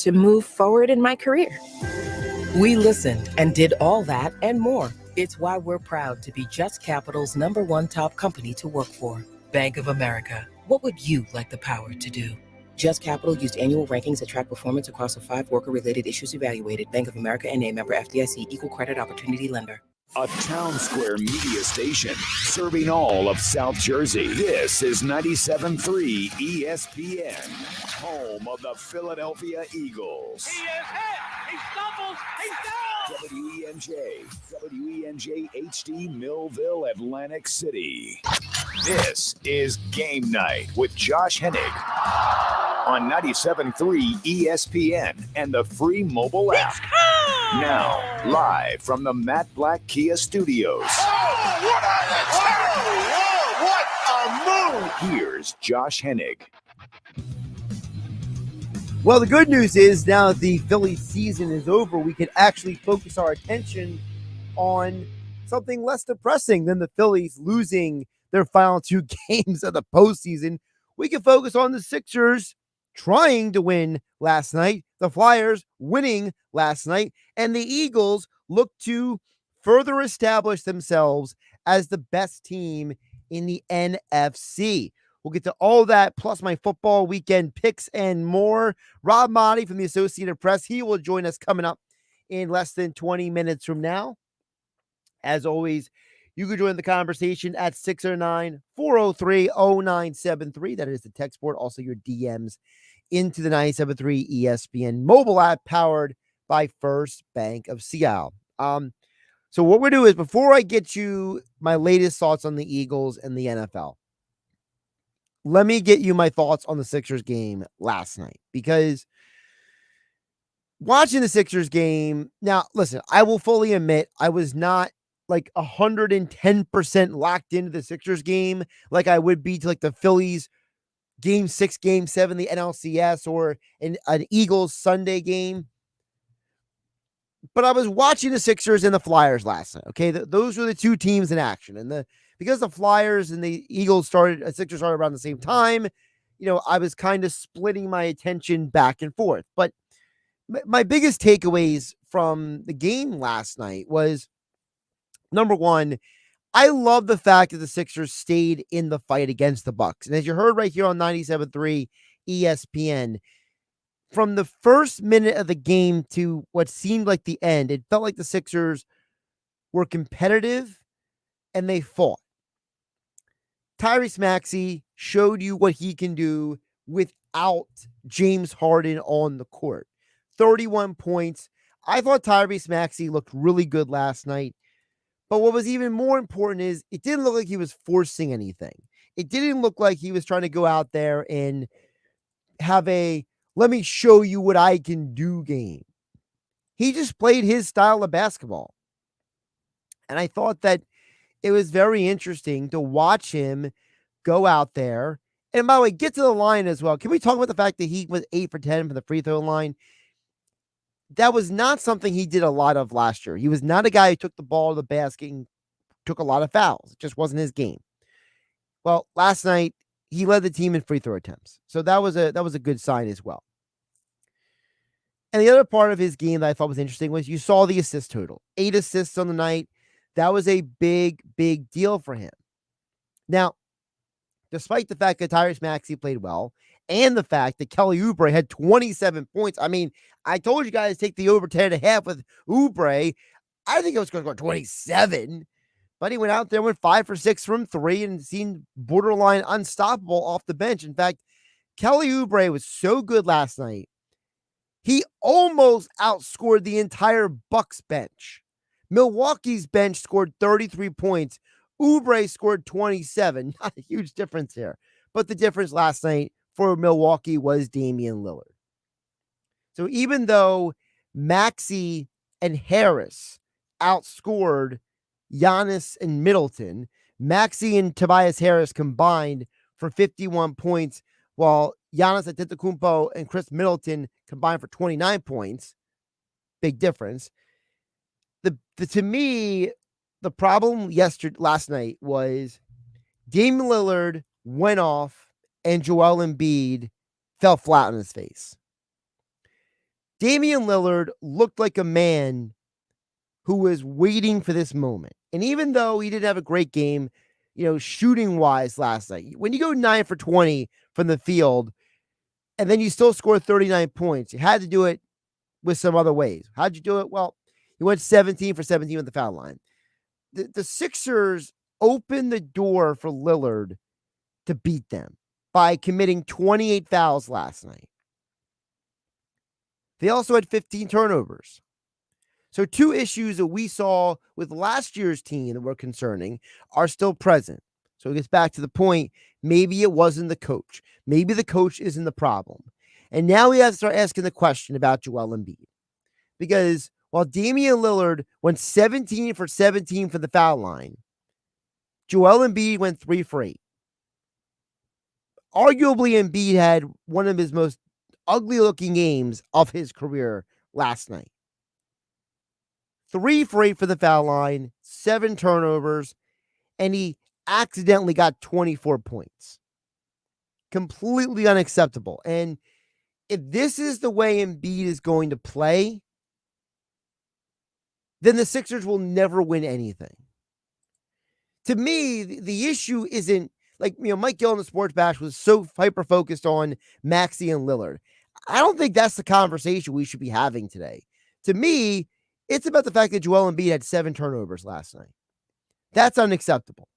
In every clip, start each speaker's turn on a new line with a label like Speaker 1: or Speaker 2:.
Speaker 1: to move forward in my career.
Speaker 2: We listened and did all that and more. It's why we're proud to be Just Capital's #1 top company to work for. Bank of America. What would you like the power to do? Just Capital used annual rankings that track performance across the 5 worker-related issues evaluated. Bank of America N.A. member FDIC, equal credit opportunity lender.
Speaker 3: A town square media station serving all of South Jersey. This is 97.3 ESPN, home of the Philadelphia Eagles.
Speaker 4: He is hit. He stumbles. He's down.
Speaker 3: WENJ HD Millville, Atlantic City. This is Game Night with Josh Hennig on 97.3 ESPN and the free mobile app. Now, live from the Matt Black Kia Studios.
Speaker 4: Oh, what a move!
Speaker 3: Here's Josh Hennig.
Speaker 5: Well, the good news is now that the Phillies season is over, we can actually focus our attention on something less depressing than the Phillies losing their final 2 games of the postseason. We can focus on the Sixers trying to win last night, the Flyers winning last night, and the Eagles look to further establish themselves as the best team in the NFC. We'll get to all that, plus my football weekend picks and more. Rob Maaddi from the Associated Press, he will join us coming up in less than 20 minutes from now. As always, you can join the conversation at 609-403-0973. That is the text board. Also, your DMs into the 97.3 ESPN mobile app powered by First Bank of Seattle. So what we're doing is, before I get you my latest thoughts on the Eagles and the NFL, let me get you my thoughts on the Sixers game last night, because watching the Sixers game, now listen, I will fully admit I was not like 110% locked into the Sixers game like I would be to like the Phillies game 6, game 7, the NLCS, or an Eagles Sunday game. But I was watching the Sixers and the Flyers last night. Okay, those were the 2 teams in action, and because the Flyers and the Eagles Sixers started around the same time, I was kind of splitting my attention back and forth. But my biggest takeaways from the game last night was, number one, I love the fact that the Sixers stayed in the fight against the Bucks. And as you heard right here on 97.3 ESPN, from the first minute of the game to what seemed like the end, it felt like the Sixers were competitive and they fought. Tyrese Maxey showed you what he can do without James Harden on the court. 31 points. I thought Tyrese Maxey looked really good last night. But what was even more important is it didn't look like he was forcing anything. It didn't look like he was trying to go out there and have a let me show you what I can do game. He just played his style of basketball. And I thought that it was very interesting to watch him go out there. And by the way, get to the line as well. Can we talk about the fact that he was 8 for 10 from the free throw line? That was not something he did a lot of last year. He was not a guy who took the ball to the basket and took a lot of fouls. It just wasn't his game. Well, last night he led the team in free throw attempts. So that was a good sign as well. And the other part of his game that I thought was interesting was you saw the assist total. 8 assists on the night. That was a big, big deal for him. Now, despite the fact that Tyrese Maxey played well, and the fact that Kelly Oubre had 27 points. I mean, I told you guys take the over 10.5 with Oubre. I think it was going to go 27, but he went out there, went 5 for 6 from 3 and seemed borderline unstoppable off the bench. In fact, Kelly Oubre was so good last night. He almost outscored the entire Bucks bench. Milwaukee's bench scored 33 points. Oubre scored 27. Not a huge difference here. But the difference last night for Milwaukee was Damian Lillard. So even though Maxey and Harris outscored Giannis and Middleton, Maxey and Tobias Harris combined for 51 points, while Giannis Antetokounmpo and Chris Middleton combined for 29 points. Big difference. To me, the problem last night was Damian Lillard went off and Joel Embiid fell flat on his face. Damian Lillard looked like a man who was waiting for this moment. And even though he didn't have a great game, shooting wise last night, when you go 9 for 20 from the field and then you still score 39 points, you had to do it with some other ways. How'd you do it? Well, you went 17 for 17 with the foul line. The Sixers opened the door for Lillard to beat them by committing 28 fouls last night. They also had 15 turnovers. So 2 issues that we saw with last year's team that were concerning are still present. So it gets back to the point, maybe it wasn't the coach. Maybe the coach isn't the problem. And now we have to start asking the question about Joel Embiid. Because while Damian Lillard went 17 for 17 for the foul line, Joel Embiid went 3 for 8. Arguably, Embiid had one of his most ugly-looking games of his career last night. 3 for 8 for the foul line, 7 turnovers, and he accidentally got 24 points. Completely unacceptable. And if this is the way Embiid is going to play, then the Sixers will never win anything. To me, the issue isn't like, Mike Gill in the Sports Bash was so hyper-focused on Maxey and Lillard. I don't think that's the conversation we should be having today. To me, it's about the fact that Joel Embiid had 7 turnovers last night. That's unacceptable.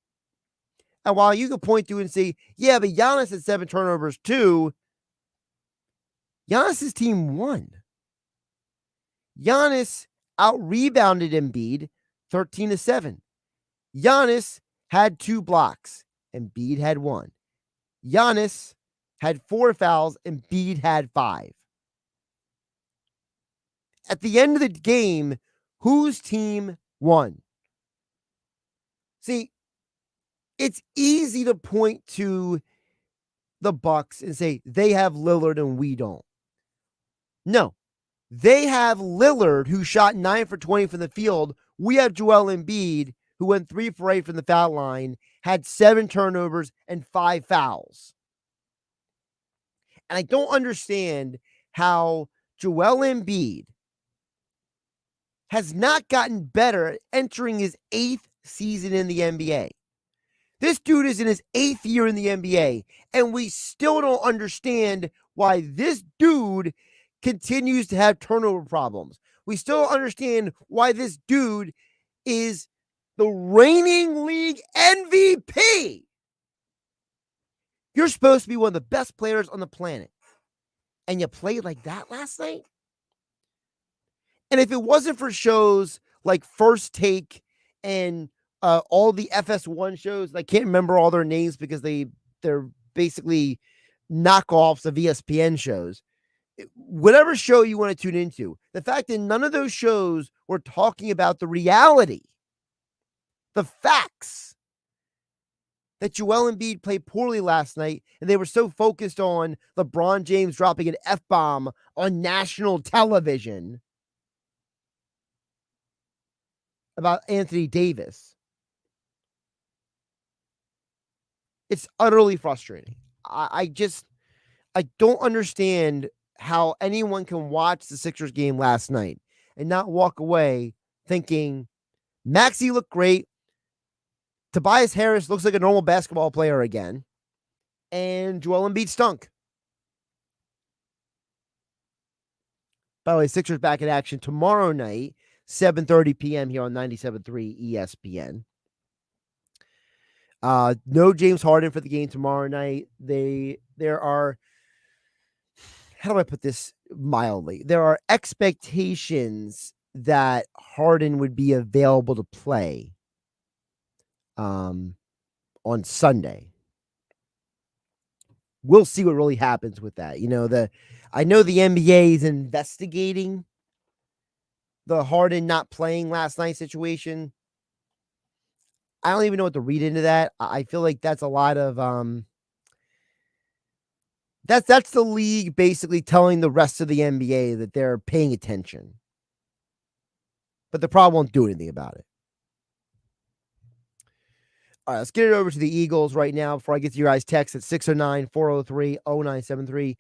Speaker 5: And while you can point to and say, yeah, but Giannis had 7 turnovers too, Giannis's team won. Giannis out-rebounded Embiid 13-7. Giannis had 2 blocks. Embiid had 1. Giannis had 4 fouls. Embiid had 5. At the end of the game, whose team won? See, it's easy to point to the Bucks and say they have Lillard and we don't. No, they have Lillard who shot 9 for 20 from the field. We have Joel Embiid who went 3 for 8 from the foul line, had 7 turnovers and 5 fouls. And I don't understand how Joel Embiid has not gotten better at entering his 8th season in the NBA. This dude is in his 8th year in the NBA, and we still don't understand why this dude continues to have turnover problems. We still don't understand why this dude is the reigning league MVP. You're supposed to be one of the best players on the planet, and you played like that last night? And if it wasn't for shows like First Take and all the FS1 shows, I can't remember all their names because they're basically knockoffs of ESPN shows. Whatever show you want to tune into, the fact that none of those shows were talking about the reality, the facts, that Joel Embiid played poorly last night, and they were so focused on LeBron James dropping an F-bomb on national television about Anthony Davis. It's utterly frustrating. I don't understand how anyone can watch the Sixers game last night and not walk away thinking Maxey looked great, Tobias Harris looks like a normal basketball player again, and Joel Embiid stunk. By the way, Sixers back in action tomorrow night, 7:30 p.m. here on 97.3 ESPN. No James Harden for the game tomorrow night. There are, how do I put this mildly? There are expectations that Harden would be available to play on Sunday. We'll see what really happens with that. I know the NBA is investigating the Harden not playing last night situation. I don't even know what to read into that. I feel like that's a lot of that's the league basically telling the rest of the NBA that they're paying attention. But the problem won't do anything about it. All right, let's get it over to the Eagles right now before I get to your guys' text at 609-403-0973.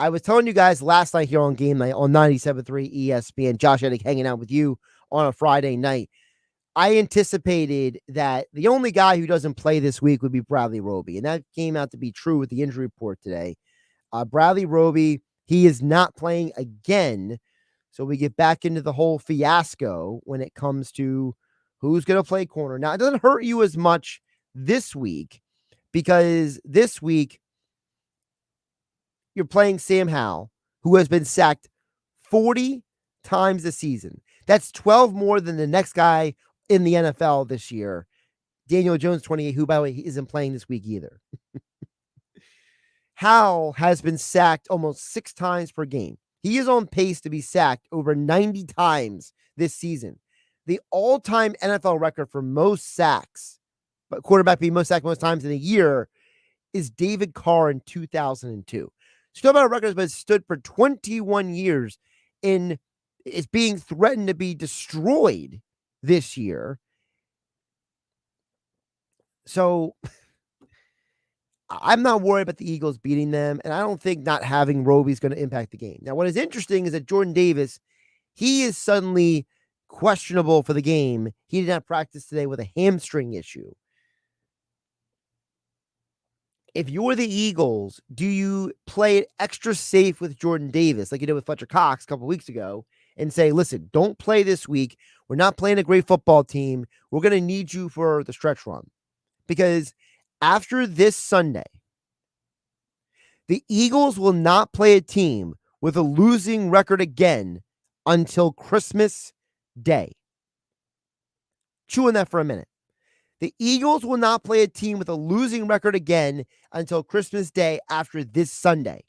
Speaker 5: I was telling you guys last night here on Game Night on 97.3 ESPN, Josh Hennig hanging out with you on a Friday night. I anticipated that the only guy who doesn't play this week would be Bradley Roby, and that came out to be true with the injury report today. Bradley Roby, he is not playing again, so we get back into the whole fiasco when it comes to who's going to play corner. Now, it doesn't hurt you as much this week because this week you're playing Sam Howell, who has been sacked 40 times this season. That's 12 more than the next guy in the NFL this year. Daniel Jones, 28, who, by the way, he isn't playing this week either. Howell has been sacked almost 6 times per game. He is on pace to be sacked over 90 times this season. The all-time NFL record for most sacks, but quarterback being most sacked most times in a year, is David Carr in 2002. So talk about a record that's been stood for 21 years and is being threatened to be destroyed this year. So I'm not worried about the Eagles beating them, and I don't think not having Roby is going to impact the game. Now, what is interesting is that Jordan Davis, he is suddenly questionable for the game. He did not practice today with a hamstring issue. If you're the Eagles, do you play it extra safe with Jordan Davis like you did with Fletcher Cox a couple weeks ago and say, listen, don't play this week. We're not playing a great football team. We're going to need you for the stretch run. Because after this Sunday, the Eagles will not play a team with a losing record again until Christmas Day. Chew on that for a minute. The Eagles will not play a team with a losing record again until Christmas Day after this Sunday.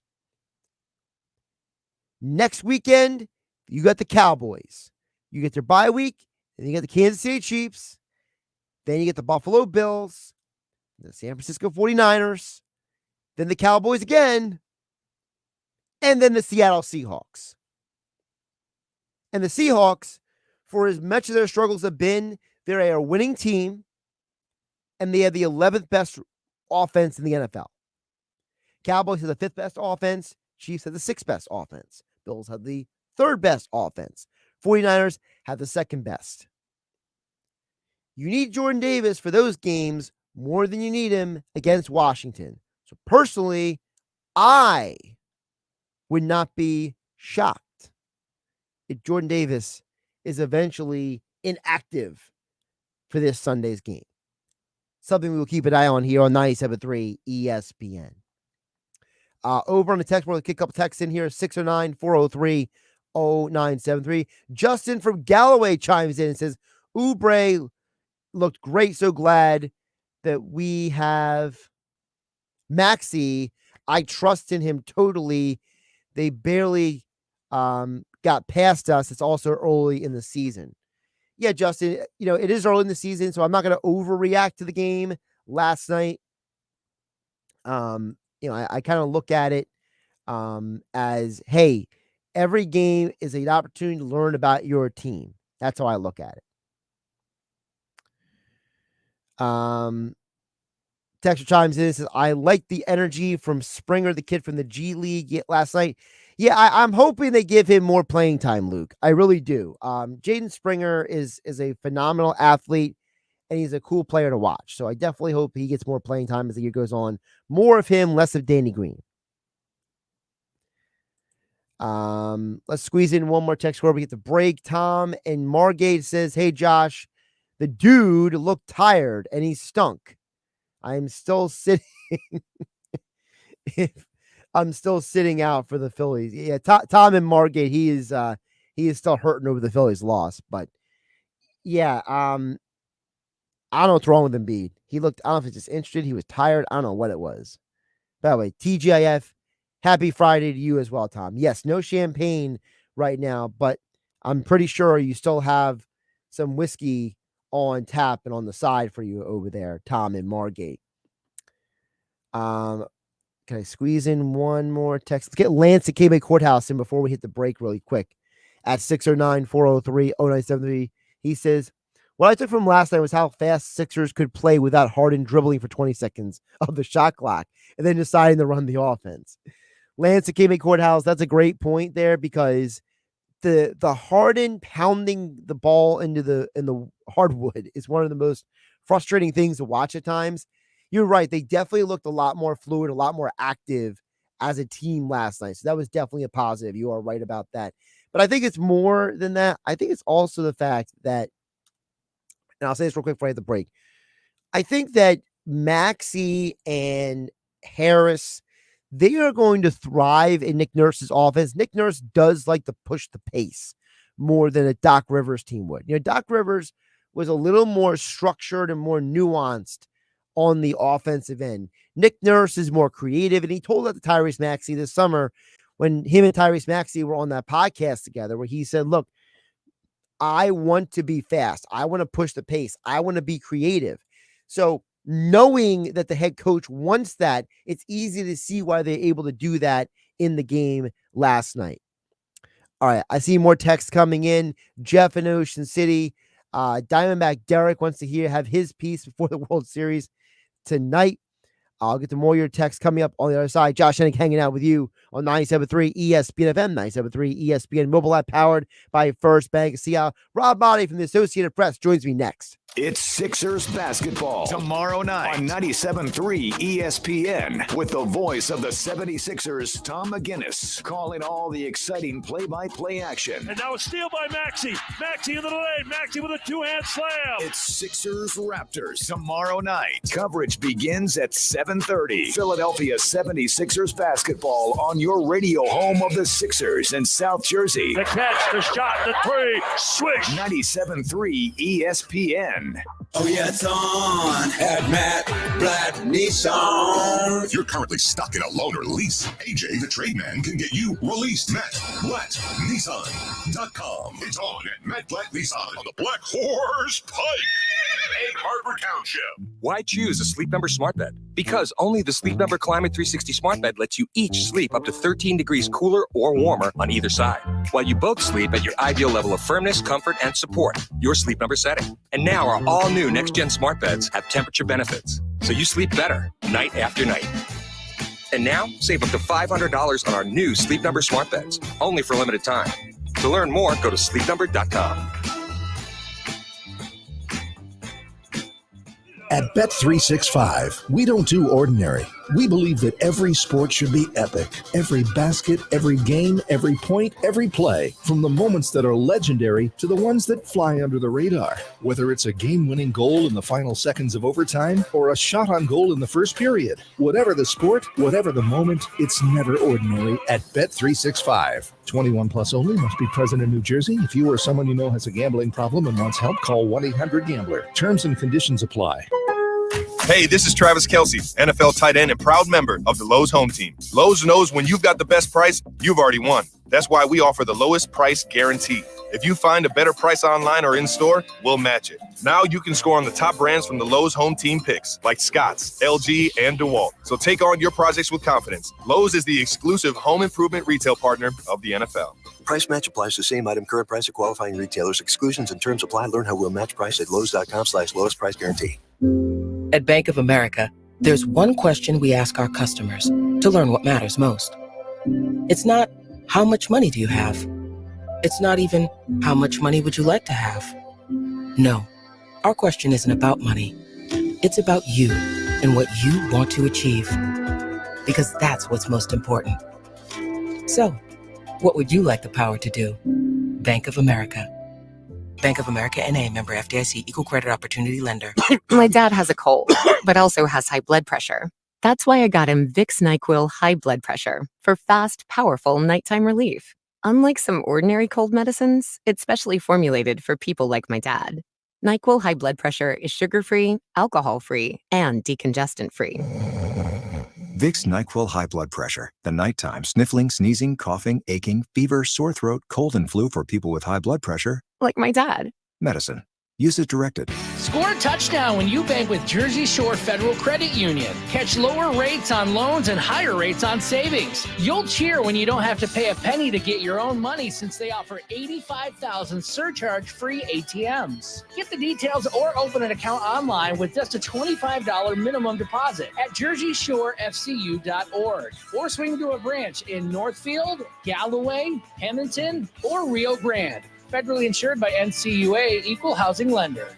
Speaker 5: Next weekend, you got the Cowboys. You get their bye week, and you got the Kansas City Chiefs. Then you get the Buffalo Bills, the San Francisco 49ers, then the Cowboys again, and then the Seattle Seahawks. And the Seahawks, for as much as their struggles have been, they're a winning team, and they have the 11th best offense in the NFL. Cowboys have the 5th best offense. Chiefs have the 6th best offense. Bills have the 3rd best offense. 49ers have the 2nd best. You need Jordan Davis for those games more than you need him against Washington. So personally, I would not be shocked if Jordan Davis is eventually inactive for this Sunday's game. Something we will keep an eye on here on 97.3 ESPN. Over on the text board, kick a couple texts in here, 609-403-0973. Justin from Galloway chimes in and says, Oubre looked great. So glad that we have Maxey. I trust in him totally. They barely got past us. It's also early in the season. Yeah, Justin, it is early in the season, so I'm not going to overreact to the game last night. I kind of look at it as, hey, every game is an opportunity to learn about your team. That's how I look at it. Texture chimes in and says, I like the energy from Springer, the kid from the G League last night. Yeah, I'm hoping they give him more playing time, Luke. I really do. Jaden Springer is a phenomenal athlete, and he's a cool player to watch. So I definitely hope he gets more playing time as the year goes on. More of him, less of Danny Green. Let's squeeze in one more text before we get the break. Tom and Margate says, hey, Josh, the dude looked tired and he stunk. I'm still sitting. I'm still sitting out for the Phillies. Yeah, Tom and Margate, he is still hurting over the Phillies loss. But yeah, I don't know what's wrong with Embiid. He looked, I don't know if he's just interested. He was tired. I don't know what it was. By the way, TGIF, happy Friday to you as well, Tom. Yes, no champagne right now, but I'm pretty sure you still have some whiskey on tap and on the side for you over there, Tom and Margate. Can I squeeze in one more text? Let's get Lance at KB Courthouse in before we hit the break really quick at 609-403-0973. He says, what I took from last night was how fast Sixers could play without Harden dribbling for 20 seconds of the shot clock and then deciding to run the offense. Lance at Game Courthouse, that's a great point there because the Harden pounding the ball in the hardwood is one of the most frustrating things to watch at times. You're right. They definitely looked a lot more fluid, a lot more active as a team last night. So that was definitely a positive. You are right about that. But I think it's more than that. I think it's also the fact that, and I'll say this real quick before I hit the break. I think that Maxey and Harris, they are going to thrive in Nick Nurse's offense. Nick Nurse does like to push the pace more than a Doc Rivers team would. Doc Rivers was a little more structured and more nuanced on the offensive end. Nick Nurse is more creative, and he told that to Tyrese Maxey this summer when him and Tyrese Maxey were on that podcast together, where he said, look, I want to be fast. I want to push the pace. I want to be creative. So knowing that the head coach wants that, it's easy to see why they're able to do that in the game last night. All right, I see more text coming in. Jeff in Ocean City. Diamondback Derek wants to have his piece before the World Series tonight. I'll get to more of your texts coming up on the other side. Josh Hennig hanging out with you on 97.3 ESPN FM, 97.3 ESPN mobile app powered by First Bank of Seattle. Rob Maaddi from the Associated Press joins me next.
Speaker 3: It's Sixers basketball tomorrow night on 97.3 ESPN with the voice of the 76ers, Tom McGinnis, calling all the exciting play-by-play action.
Speaker 4: And now a steal by Maxey. Maxey into the lane. Maxey with a two-hand slam.
Speaker 3: It's Sixers Raptors tomorrow night. Coverage begins at 7:30. Philadelphia 76ers basketball on your radio home of the Sixers in South Jersey.
Speaker 4: The catch, the shot, the three, swish.
Speaker 3: 97.3 ESPN.
Speaker 6: Oh, yeah, it's on at Matt Blatt Nissan.
Speaker 7: If you're currently stuck in a loan or lease, AJ the Trade Man can get you released. MattBlattNissan.com. It's on at Matt Blatt Nissan on the Black Horse Pike. Egg Harbor Township.
Speaker 8: Why choose a Sleep Number smart bed? Because only the Sleep Number Climate 360 smart bed lets you each sleep up to 13 degrees cooler or warmer on either side, while you both sleep at your ideal level of firmness, comfort, and support, your Sleep Number setting. And now our all-new next-gen smart beds have temperature benefits, so you sleep better night after night. And now, save up to $500 on our new Sleep Number smart beds, only for a limited time. To learn more, go to sleepnumber.com.
Speaker 9: At Bet365, we don't do ordinary. We believe that every sport should be epic. Every basket, every game, every point, every play. From the moments that are legendary to the ones that fly under the radar. Whether it's a game-winning goal in the final seconds of overtime or a shot on goal in the first period. Whatever the sport, whatever the moment, it's never ordinary at Bet365. 21 plus only, must be present in New Jersey. If you or someone you know has a gambling problem and wants help, call 1-800-GAMBLER. Terms and conditions apply.
Speaker 10: Hey, this is Travis Kelce, NFL tight end and proud member of the Lowe's home team. Lowe's knows when you've got the best price, you've already won. That's why we offer the lowest price guarantee. If you find a better price online or in-store, we'll match it. Now you can score on the top brands from the Lowe's home team picks, like Scotts, LG, and DeWalt. So take on your projects with confidence. Lowe's is the exclusive home improvement retail partner of the NFL.
Speaker 11: Price match applies to same item, current price of qualifying retailers. Exclusions and terms apply. Learn how we'll match price at Lowes.com/lowest price guarantee.
Speaker 2: At Bank of America, there's one question we ask our customers to learn what matters most. It's not, how much money do you have? It's not even, how much money would you like to have? No, our question isn't about money. It's about you and what you want to achieve. Because that's what's most important. So, what would you like the power to do? Bank of America. Bank of America N.A., member FDIC, equal credit opportunity lender.
Speaker 12: My dad has a cold, but also has high blood pressure. That's why I got him Vicks NyQuil High Blood Pressure for fast, powerful nighttime relief. Unlike some ordinary cold medicines, it's specially formulated for people like my dad. NyQuil High Blood Pressure is sugar-free, alcohol-free, and decongestant-free.
Speaker 13: Vicks NyQuil High Blood Pressure. The nighttime sniffling, sneezing, coughing, aching, fever, sore throat, cold, and flu for people with high blood pressure.
Speaker 12: Like my dad.
Speaker 13: Medicine. Use as directed.
Speaker 14: Score a touchdown when you bank with Jersey Shore Federal Credit Union. Catch lower rates on loans and higher rates on savings. You'll cheer when you don't have to pay a penny to get your own money since they offer 85,000 surcharge-free ATMs. Get the details or open an account online with just a $25 minimum deposit at JerseyShoreFCU.org or swing to a branch in Northfield, Galloway, Hamilton, or Rio Grande. Federally insured by NCUA, Equal Housing Lender.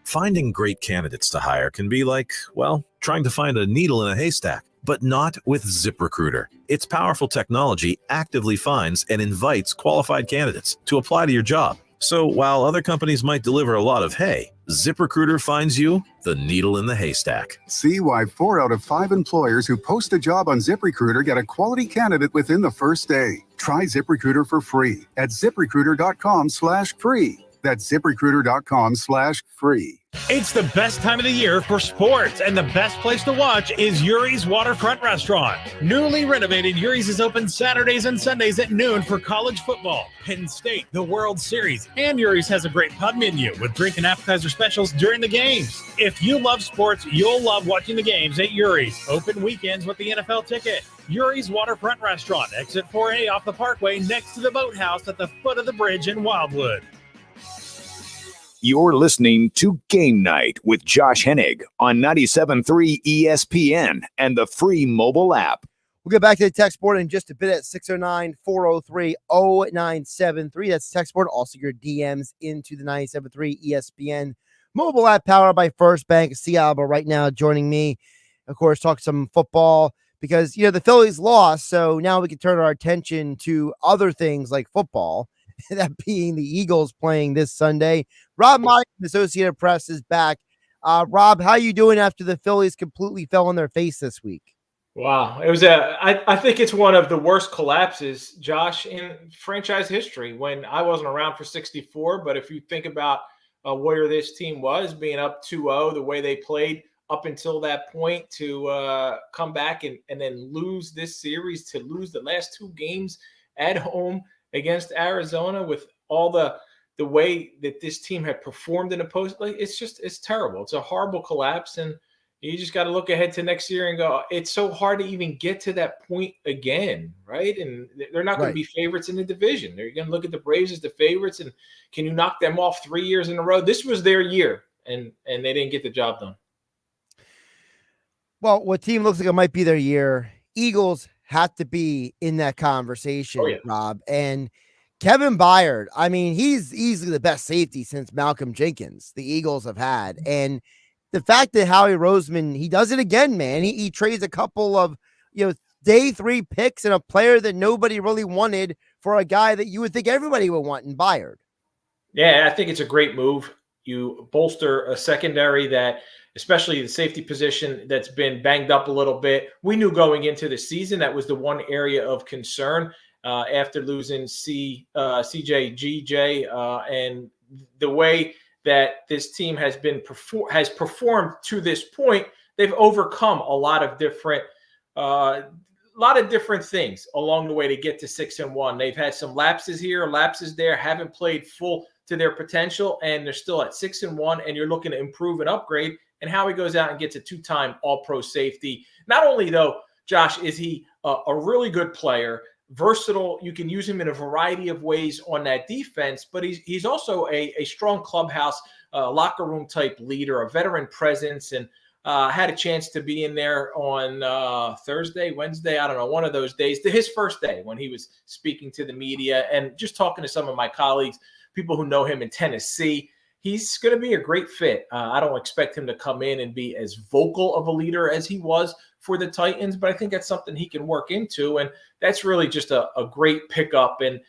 Speaker 15: Finding great candidates to hire can be like, well, trying to find a needle in a haystack, but not with ZipRecruiter. Its powerful technology actively finds and invites qualified candidates to apply to your job. So while other companies might deliver a lot of hay, ZipRecruiter finds you the needle in the haystack.
Speaker 16: See why 4 out of 5 employers who post a job on ZipRecruiter get a quality candidate within the first day. Try ZipRecruiter for free at ZipRecruiter.com/free. That's ZipRecruiter.com/free.
Speaker 17: It's the best time of the year for sports, and the best place to watch is Yuri's Waterfront Restaurant. Newly renovated, Yuri's is open Saturdays and Sundays at noon for college football, Penn State, the World Series, and Yuri's has a great pub menu with drink and appetizer specials during the games. If you love sports, you'll love watching the games at Yuri's. Open weekends with the NFL ticket. Yuri's Waterfront Restaurant, exit 4A off the Parkway next to the boathouse at the foot of the bridge in Wildwood.
Speaker 3: You're listening to Game Night with Josh Hennig on 97.3 ESPN and the free mobile app.
Speaker 5: We'll get back to the text board in just a bit at 609-403-0973. That's text board. Also your DMs into the 97.3 ESPN mobile app powered by First Bank of Seattle. But right now joining me, of course, talk some football because, the Phillies lost. So now we can turn our attention to other things like football. That being the Eagles playing this Sunday. Rob Maaddi, Associated Press, is back. Rob, how you doing after the Phillies completely fell on their face this week?
Speaker 18: Wow. It was I think it's one of the worst collapses, Josh, in franchise history when I wasn't around for 64. But if you think about where this team was being up 2-0, the way they played up until that point to come back and then lose this series, to lose the last 2 games at home against Arizona with all the way that this team had performed in the post, it's terrible. It's a horrible collapse, and you just got to look ahead to next year and go, it's so hard to even get to that point again, right? And they're not going to be favorites in the division. They're going to look at the Braves as the favorites, and can you knock them off 3 years in a row? This was their year, and they didn't get the job done.
Speaker 5: Well, what team looks like it might be their year, Eagles have to be in that conversation, Rob. And Kevin Byard, I mean, he's easily the best safety since Malcolm Jenkins the Eagles have had. And the fact that Howie Roseman, he does it again, man. He trades a couple of, day 3 picks and a player that nobody really wanted for a guy that you would think everybody would want in Byard.
Speaker 18: Yeah, I think it's a great move. You bolster a secondary that, especially the safety position, that's been banged up a little bit. We knew going into the season that was the one area of concern after losing CJGJ and the way that this team has performed to this point. They've overcome a lot of different things along the way to get to 6-1. They've had some lapses here, lapses there, haven't played full to their potential, and they're still at 6-1. And you're looking to improve and upgrade. And Howie goes out and gets a 2-time All-Pro safety. Not only, though, Josh, is he a really good player, versatile. You can use him in a variety of ways on that defense, but he's also a strong clubhouse, locker room type leader, a veteran presence, and had a chance to be in there on Thursday, Wednesday, I don't know, one of those days, his first day when he was speaking to the media and just talking to some of my colleagues, people who know him in Tennessee. He's going to be a great fit. I don't expect him to come in and be as vocal of a leader as he was for the Titans, but I think that's something he can work into, and that's really just a great pickup. And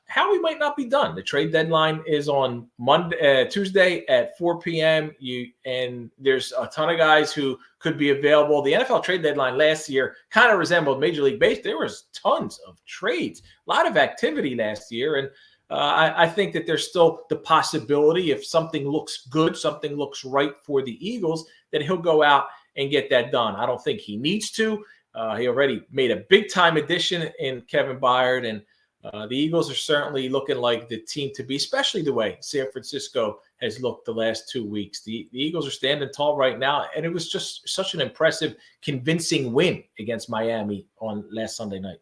Speaker 18: Howie might not be done. The trade deadline is on Tuesday at 4 p.m. And there's a ton of guys who could be available. The NFL trade deadline last year kind of resembled Major League Baseball. There was tons of trades, a lot of activity last year, and I think that there's still the possibility, if something looks good, something looks right for the Eagles, that he'll go out and get that done. I don't think he needs to. He already made a big-time addition in Kevin Byard, and The Eagles are certainly looking like the team to be, especially the way San Francisco has looked the last 2 weeks. The Eagles are standing tall right now, and it was just such an impressive, convincing win against Miami on last Sunday night.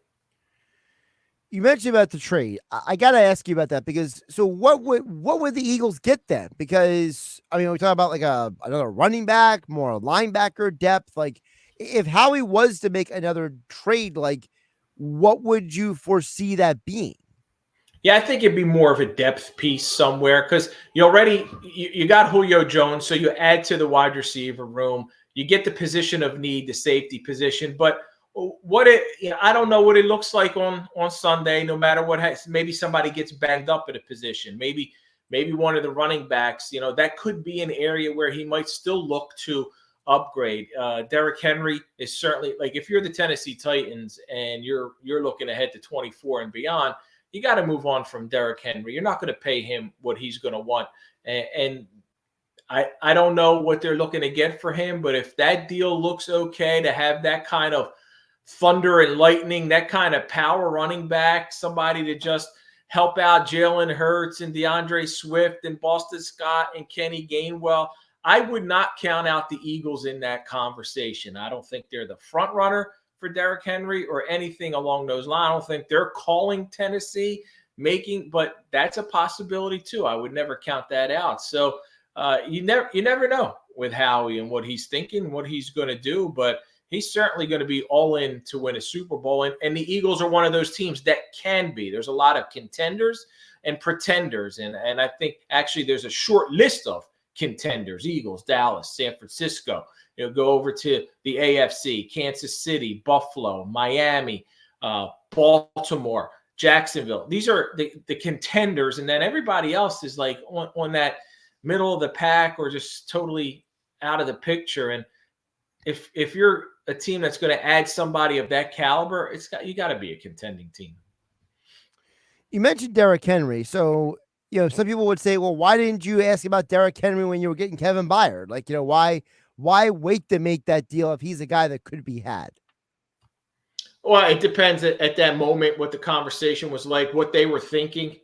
Speaker 5: You mentioned about the trade. I got to ask you about that because so what would the Eagles get then? Because I mean, we talk about like another running back, more linebacker depth. Like if Howie was to make another trade, like what would you foresee that being?
Speaker 18: Yeah, I think it'd be more of a depth piece somewhere because you got Julio Jones, so you add to the wide receiver room. You get the position of need, the safety position, but I don't know what it looks like on Sunday. No matter what, maybe somebody gets banged up at a position. Maybe one of the running backs. That could be an area where he might still look to upgrade. Derrick Henry is certainly like if you're the Tennessee Titans and you're looking ahead to 24 and beyond, you got to move on from Derrick Henry. You're not going to pay him what he's going to want, and I don't know what they're looking to get for him, but if that deal looks okay to have that kind of thunder and lightning, that kind of power running back, somebody to just help out Jalen Hurts and DeAndre Swift and Boston Scott and Kenny Gainwell, I would not count out the Eagles in that conversation. I don't think they're the front runner for Derrick Henry or anything along those lines. I don't think they're calling Tennessee but that's a possibility too. I would never count that out. So you never know with Howie and what he's thinking, what he's going to do, but he's certainly going to be all in to win a Super Bowl. And the Eagles are one of those teams that can be. There's a lot of contenders and pretenders. And I think actually there's a short list of contenders: Eagles, Dallas, San Francisco. Go over to the AFC, Kansas City, Buffalo, Miami, Baltimore, Jacksonville. These are the contenders. And then everybody else is like on that middle of the pack or just totally out of the picture. And if you're a team that's going to add somebody of that caliber, you got to be a contending team.
Speaker 5: You mentioned Derrick Henry. So, some people would say, well, why didn't you ask about Derrick Henry when you were getting Kevin Byard? Like, why wait to make that deal if he's a guy that could be had?
Speaker 18: Well, it depends at that moment what the conversation was like, what they were thinking,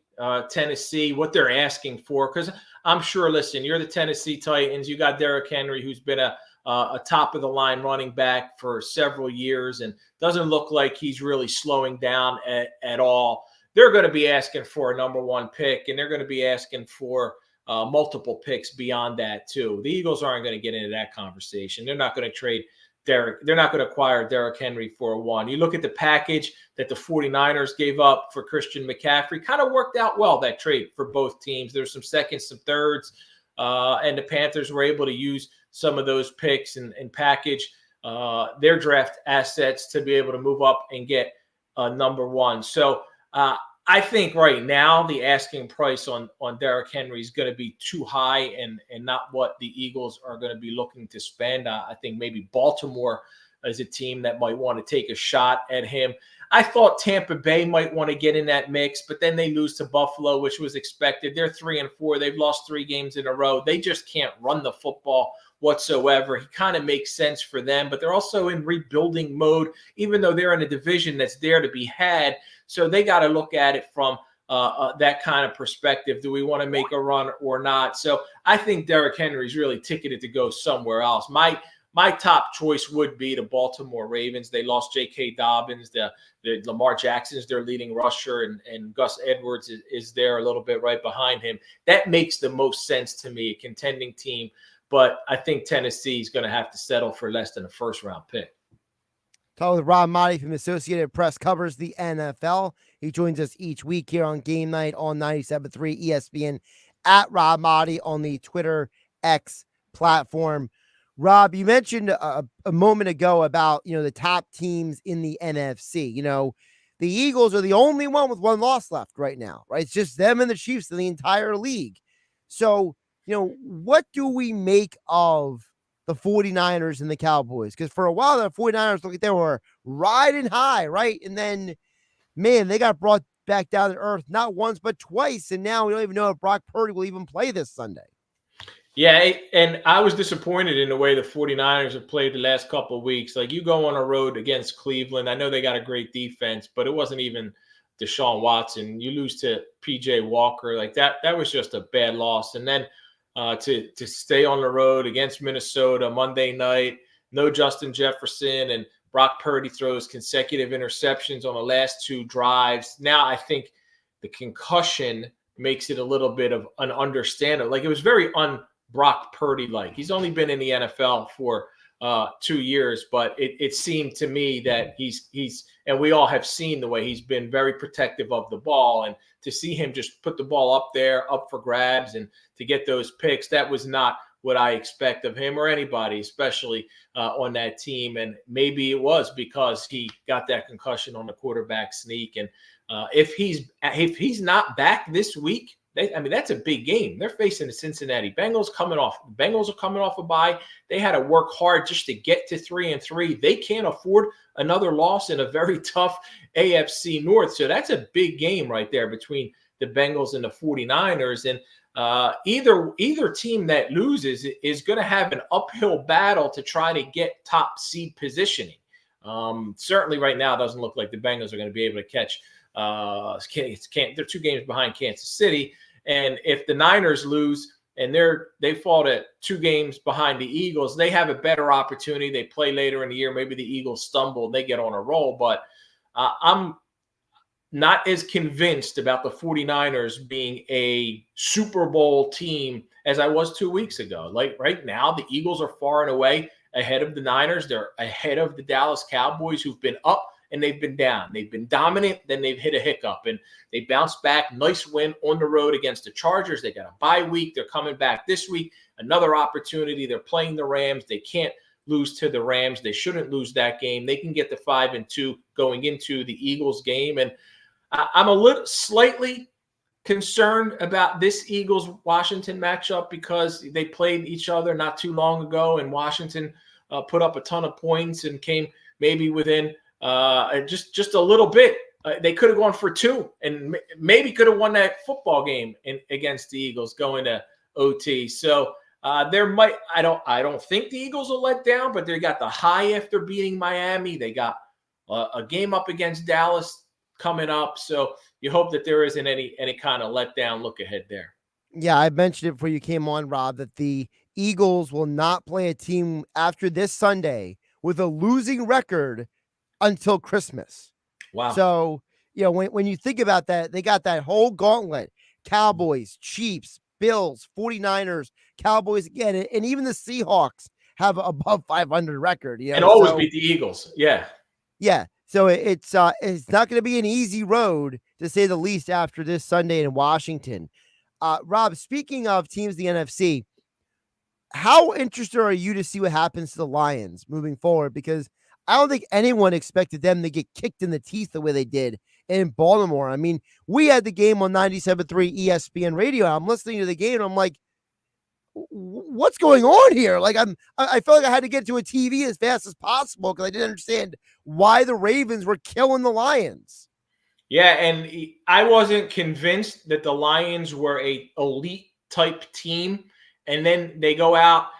Speaker 18: Tennessee, what they're asking for. Because I'm sure, listen, you're the Tennessee Titans. You got Derrick Henry, who's been a top-of-the-line running back for several years and doesn't look like he's really slowing down at all. They're going to be asking for a number one pick, and they're going to be asking for multiple picks beyond that, too. The Eagles aren't going to get into that conversation. They're not going to trade Derrick. They're not going to acquire Derrick Henry for a one. You look at the package that the 49ers gave up for Christian McCaffrey, kind of worked out well, that trade for both teams. There's some seconds, some thirds, and the Panthers were able to use some of those picks and package their draft assets to be able to move up and get number one. So I think right now the asking price on Derrick Henry is going to be too high and not what the Eagles are going to be looking to spend. I think maybe Baltimore is a team that might want to take a shot at him. I thought Tampa Bay might want to get in that mix, but then they lose to Buffalo, which was expected. They're 3-4. They've lost 3 games in a row. They just can't run the football whatsoever. He kind of makes sense for them, but they're also in rebuilding mode, even though they're in a division that's there to be had. So they got to look at it from that kind of perspective. Do we want to make a run or not? So I think Derrick Henry is really ticketed to go somewhere else. My top choice would be the Baltimore Ravens. They lost J.K. Dobbins, the Lamar Jackson's their leading rusher, and Gus Edwards is there a little bit right behind him. That makes the most sense to me, a contending team. But I think Tennessee is going to have to settle for less than a first-round pick.
Speaker 5: Talk with Rob Maaddi from Associated Press, covers the NFL. He joins us each week here on Game Night on 97.3 ESPN, at Rob Maaddi on the Twitter X platform. Rob, you mentioned a moment ago about, the top teams in the NFC. The Eagles are the only one with one loss left right now, right? It's just them and the Chiefs in the entire league. So, what do we make of the 49ers and the Cowboys? Because for a while, the 49ers looked like they were riding high, right? And then, man, they got brought back down to earth not once, but twice. And now we don't even know if Brock Purdy will even play this Sunday.
Speaker 18: Yeah, and I was disappointed in the way the 49ers have played the last couple of weeks. Like, you go on a road against Cleveland. I know they got a great defense, but it wasn't even Deshaun Watson. You lose to P.J. Walker. Like that was just a bad loss. And then to stay on the road against Minnesota Monday night, no Justin Jefferson, and Brock Purdy throws consecutive interceptions on the last 2 drives. Now I think the concussion makes it a little bit of an understandable. Like, it was very un-Brock Purdy-like. He's only been in the NFL for 2 years, but it seemed to me that he's and we all have seen the way he's been very protective of the ball, and to see him just put the ball up there, up for grabs, and to get those picks, that was not what I expect of him or anybody, especially on that team. And maybe it was because he got that concussion on the quarterback sneak. And if he's not back this week, that's a big game. They're facing the Cincinnati Bengals. Bengals are coming off a bye. They had to work hard just to get to 3-3. They can't afford another loss in a very tough AFC North. So that's a big game right there between the Bengals and the 49ers. And either team that loses is going to have an uphill battle to try to get top seed positioning. Certainly right now, it doesn't look like the Bengals are going to be able to catch. They're 2 games behind Kansas City. And if the Niners lose and they fall to 2 games behind the Eagles, they have a better opportunity. They play later in the year. Maybe the Eagles stumble and they get on a roll. But I'm not as convinced about the 49ers being a Super Bowl team as I was 2 weeks ago. Like right now, the Eagles are far and away ahead of the Niners. They're ahead of the Dallas Cowboys, who've been up and they've been down. They've been dominant, then they've hit a hiccup, and they bounced back. Nice win on the road against the Chargers. They got a bye week. They're coming back this week. Another opportunity. They're playing the Rams. They can't lose to the Rams. They shouldn't lose that game. They can get to 5-2 going into the Eagles game. And I'm a little slightly concerned about this Eagles-Washington matchup because they played each other not too long ago, and Washington put up a ton of points and came maybe within just a little bit. They could have gone for 2 and maybe could have won that football game against the Eagles going to OT. So I don't think the Eagles will let down, but they got the high after beating Miami. They got a game up against Dallas coming up. So you hope that there isn't any kind of letdown look ahead there.
Speaker 5: Yeah, I mentioned it before you came on, Rob, that the Eagles will not play a team after this Sunday with a losing record until Christmas.
Speaker 18: Wow.
Speaker 5: So, when you think about that, they got that whole gauntlet: Cowboys, Chiefs, Bills, 49ers, Cowboys again, and even the Seahawks have above 500 record.
Speaker 18: And always beat the Eagles. Yeah.
Speaker 5: Yeah. So it's not going to be an easy road, to say the least, after this Sunday in Washington. Rob, speaking of teams in the NFC, how interested are you to see what happens to the Lions moving forward? Because I don't think anyone expected them to get kicked in the teeth the way they did in Baltimore. I mean, we had the game on 97.3 ESPN radio. I'm listening to the game and I'm like, what's going on here? Like, I felt like I had to get to a TV as fast as possible because I didn't understand why the Ravens were killing the Lions.
Speaker 18: Yeah, and I wasn't convinced that the Lions were a elite type team. And then they go out,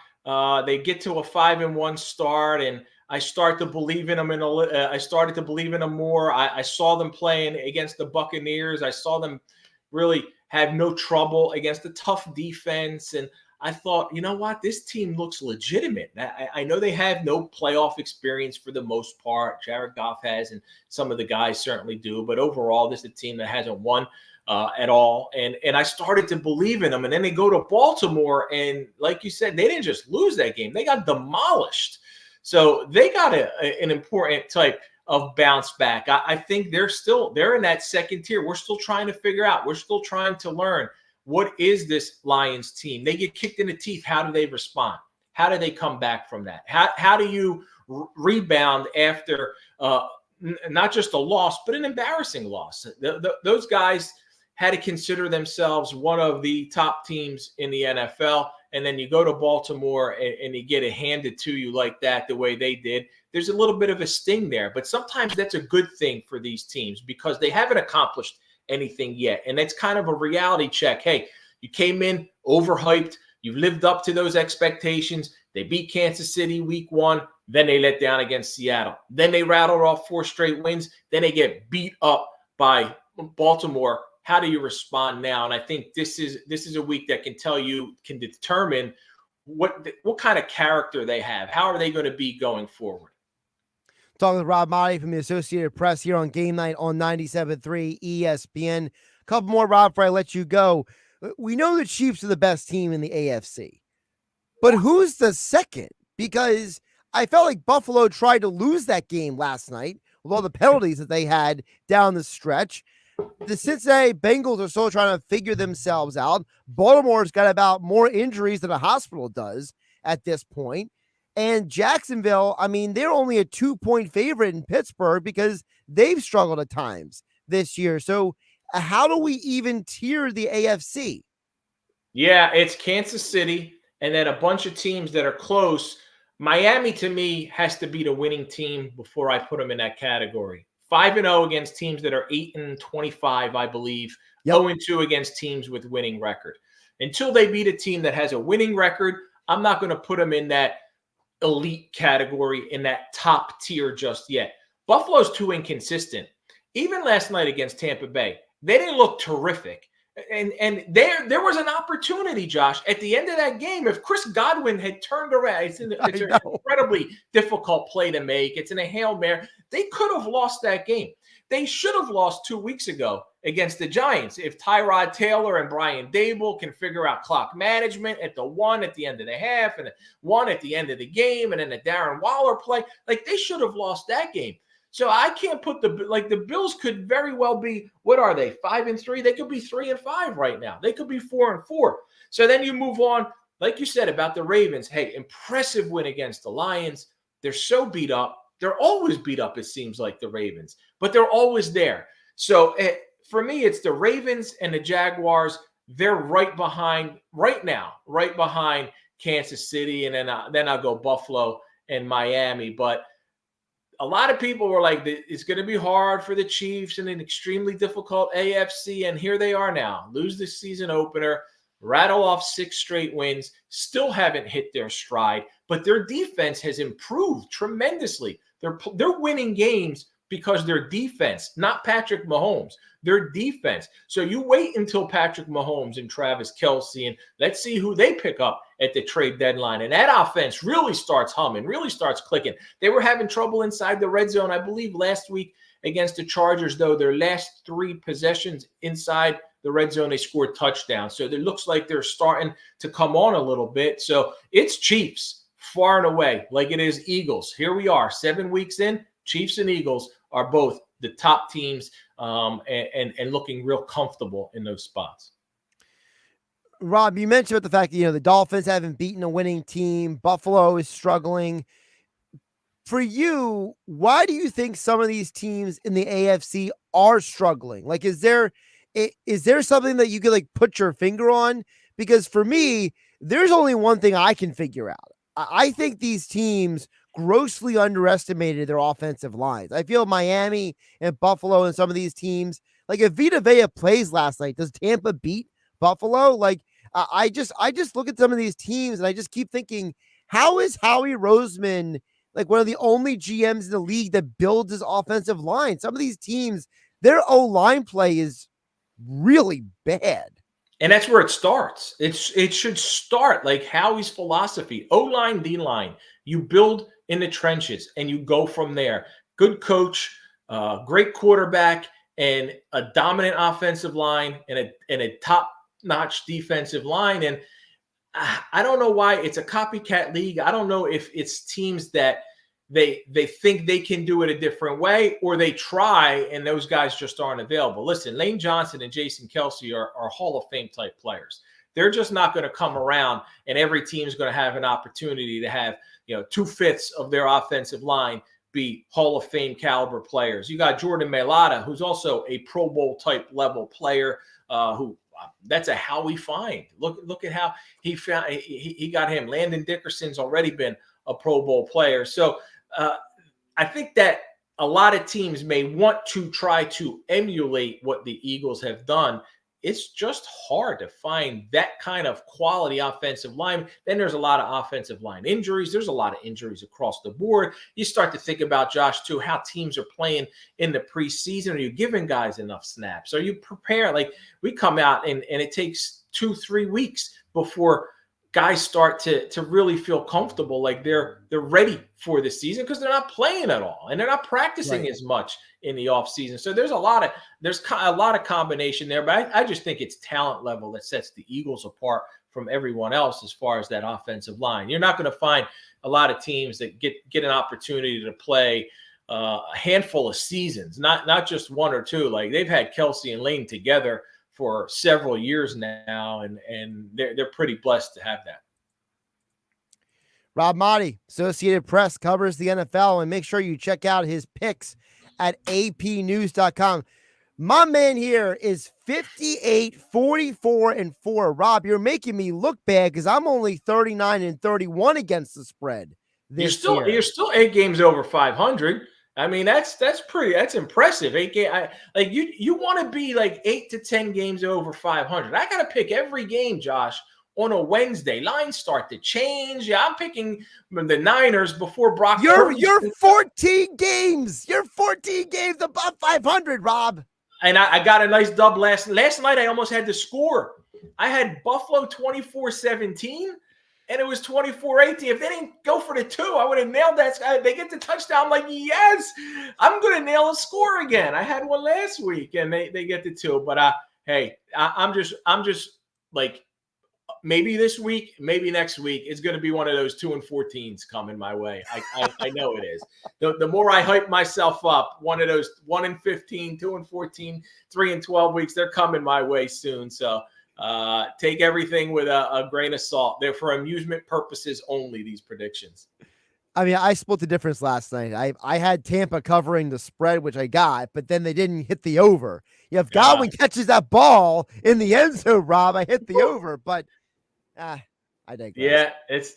Speaker 18: they get to a 5-1 start, and I start to believe in them. I started to believe in them more. I saw them playing against the Buccaneers. I saw them really have no trouble against a tough defense. And I thought, you know what? This team looks legitimate. I know they have no playoff experience for the most part. Jared Goff has, and some of the guys certainly do. But overall, this is a team that hasn't won at all. And I started to believe in them. And then they go to Baltimore. And like you said, they didn't just lose that game. They got demolished. So they got an important type of bounce back. I think they're in that second tier. We're still trying to figure out. We're still trying to learn. What is this Lions team? They get kicked in the teeth. How do they respond? How do they come back from that? How do you rebound after not just a loss, but an embarrassing loss? Those guys had to consider themselves one of the top teams in the NFL. And then you go to Baltimore and you get it handed to you like that, the way they did. There's a little bit of a sting there. But sometimes that's a good thing for these teams because they haven't accomplished anything yet. And it's kind of a reality check. Hey, you came in overhyped. You've lived up to those expectations. They beat Kansas City week 1. Then they let down against Seattle. Then they rattled off 4 straight wins. Then they get beat up by Baltimore, how do you respond now? And I think this is a week that can determine what kind of character they have. How are they going to be going forward?
Speaker 5: Talking with Rob Maaddi from the Associated Press here on Game Night on 97.3 ESPN. A couple more, Rob, before I let you go. We know the Chiefs are the best team in the AFC, but who's the second? Because I felt like Buffalo tried to lose that game last night with all the penalties that they had down the stretch. The Cincinnati Bengals are still trying to figure themselves out. Baltimore's got about more injuries than a hospital does at this point. And Jacksonville, I mean, they're only a 2-point favorite in Pittsburgh because they've struggled at times this year. So how do we even tier the AFC?
Speaker 18: Yeah, it's Kansas City and then a bunch of teams that are close. Miami, to me, has to be the winning team before I put them in that category. 5-0 against teams that are 8-25, I believe. 0-2 against teams with winning record. Until they beat a team that has a winning record, I'm not going to put them in that elite category, in that top tier just yet. Buffalo's too inconsistent. Even last night against Tampa Bay, they didn't look terrific. And there was an opportunity, Josh, at the end of that game. If Chris Godwin had turned around, it's an incredibly difficult play to make. It's in a Hail Mary. They could have lost that game. They should have lost 2 weeks ago against the Giants. If Tyrod Taylor and Brian Dable can figure out clock management at the 1 at the end of the half and 1 at the end of the game and then a Darren Waller play, like they should have lost that game. So I can't put the Bills could very well be, what are they, 5-3? They could be 3-5 right now. They could be 4-4. So then you move on, like you said about the Ravens. Hey, impressive win against the Lions. They're so beat up. They're always beat up, it seems like, the Ravens, but they're always there. So for me, it's the Ravens and the Jaguars. They're right behind Kansas City, and then I'll go Buffalo and Miami. But a lot of people were like, it's going to be hard for the Chiefs in an extremely difficult AFC. And here they are now, lose the season opener, rattle off 6 straight wins, still haven't hit their stride, but their defense has improved tremendously. They're winning games because their defense, not Patrick Mahomes, their defense. So you wait until Patrick Mahomes and Travis Kelce, and let's see who they pick up at the trade deadline. And that offense really starts humming, really starts clicking. They were having trouble inside the red zone, I believe, last week against the Chargers, though. Their last 3 possessions inside the red zone, they scored touchdowns. So it looks like they're starting to come on a little bit. So it's Chiefs far and away, like it is Eagles. Here we are, 7 weeks in. Chiefs and Eagles are both the top teams and looking real comfortable in those spots.
Speaker 5: Rob, you mentioned about the fact that, the Dolphins haven't beaten a winning team. Buffalo is struggling. For you, why do you think some of these teams in the AFC are struggling? Like, is there something that you could put your finger on? Because for me, there's only one thing I can figure out. I think these teams grossly underestimated their offensive lines. I feel Miami and Buffalo and some of these teams, like if Vita Vea plays last night, does Tampa beat Buffalo? I just look at some of these teams and I just keep thinking, how is Howie Roseman one of the only GMs in the league that builds his offensive line? Some of these teams, their O-line play is really bad.
Speaker 18: And that's where it starts. It should start like Howie's philosophy. O-line, D-line. You build in the trenches and you go from there. Good coach, great quarterback, and a dominant offensive line and a top-notch defensive line. And I don't know why it's a copycat league. I don't know if it's teams that they think they can do it a different way, or they try and those guys just aren't available. Listen, Lane Johnson and Jason Kelce are Hall of Fame type players. They're just not going to come around and every team is going to have an opportunity to have 2/5 of their offensive line be Hall of Fame caliber players. You got Jordan Mailata, who's also a Pro Bowl type level player, who that's a Howie find. Look at how he got him. Landon Dickerson's already been a Pro Bowl player. So I think that a lot of teams may want to try to emulate what the Eagles have done it's just hard to find that kind of quality offensive line. Then there's a lot of offensive line injuries. There's a lot of injuries across the board. You start to think about, Josh, too, how teams are playing in the preseason. Are you giving guys enough snaps? Are you prepared? Like, we come out and it takes 2-3 weeks before guys start to really feel comfortable, like they're ready for the season, because they're not playing at all and they're not practicing as much in the offseason. So there's a lot of combination there, but I just think it's talent level that sets the Eagles apart from everyone else as far as that offensive line. You're not going to find a lot of teams that get an opportunity to play a handful of seasons, not just one or two. Like, they've had Kelsey and Lane together for several years now, and they're pretty blessed to have that.
Speaker 5: Rob Maaddi, Associated Press, covers the NFL, and make sure you check out his picks at apnews.com. My man here is 58-44-4. Rob, you're making me look bad because I'm only 39-31 against the spread.
Speaker 18: You're still 8 games over 500. I mean, that's impressive. 8 game, like you want to be like 8 to 10 games over 500. I got to pick every game, Josh, on a Wednesday. Lines start to change. Yeah, I'm picking the Niners before Brock.
Speaker 5: You're 14 games. You're 14 games above 500, Rob.
Speaker 18: And I got a nice dub last night. I almost had to score. I had Buffalo 24-17. And it was 24-18. If they didn't go for the 2, I would have nailed that. They get the touchdown. I'm like, yes, I'm going to nail a score again. I had one last week, and they get the 2. But hey, I'm just like, maybe this week, maybe next week, it's going to be one of those 2 and 14s coming my way. I know it is. The more I hype myself up, one of those 1 and 15, 2 and 14, 3 and 12 weeks, they're coming my way soon. So take everything with a grain of salt. They're for amusement purposes only, these predictions.
Speaker 5: I mean, I split the difference last night. I had Tampa covering the spread, which I got, but then they didn't hit the over. If Godwin catches that ball in the end zone, Rob, I hit the over, but I digress.
Speaker 18: Yeah,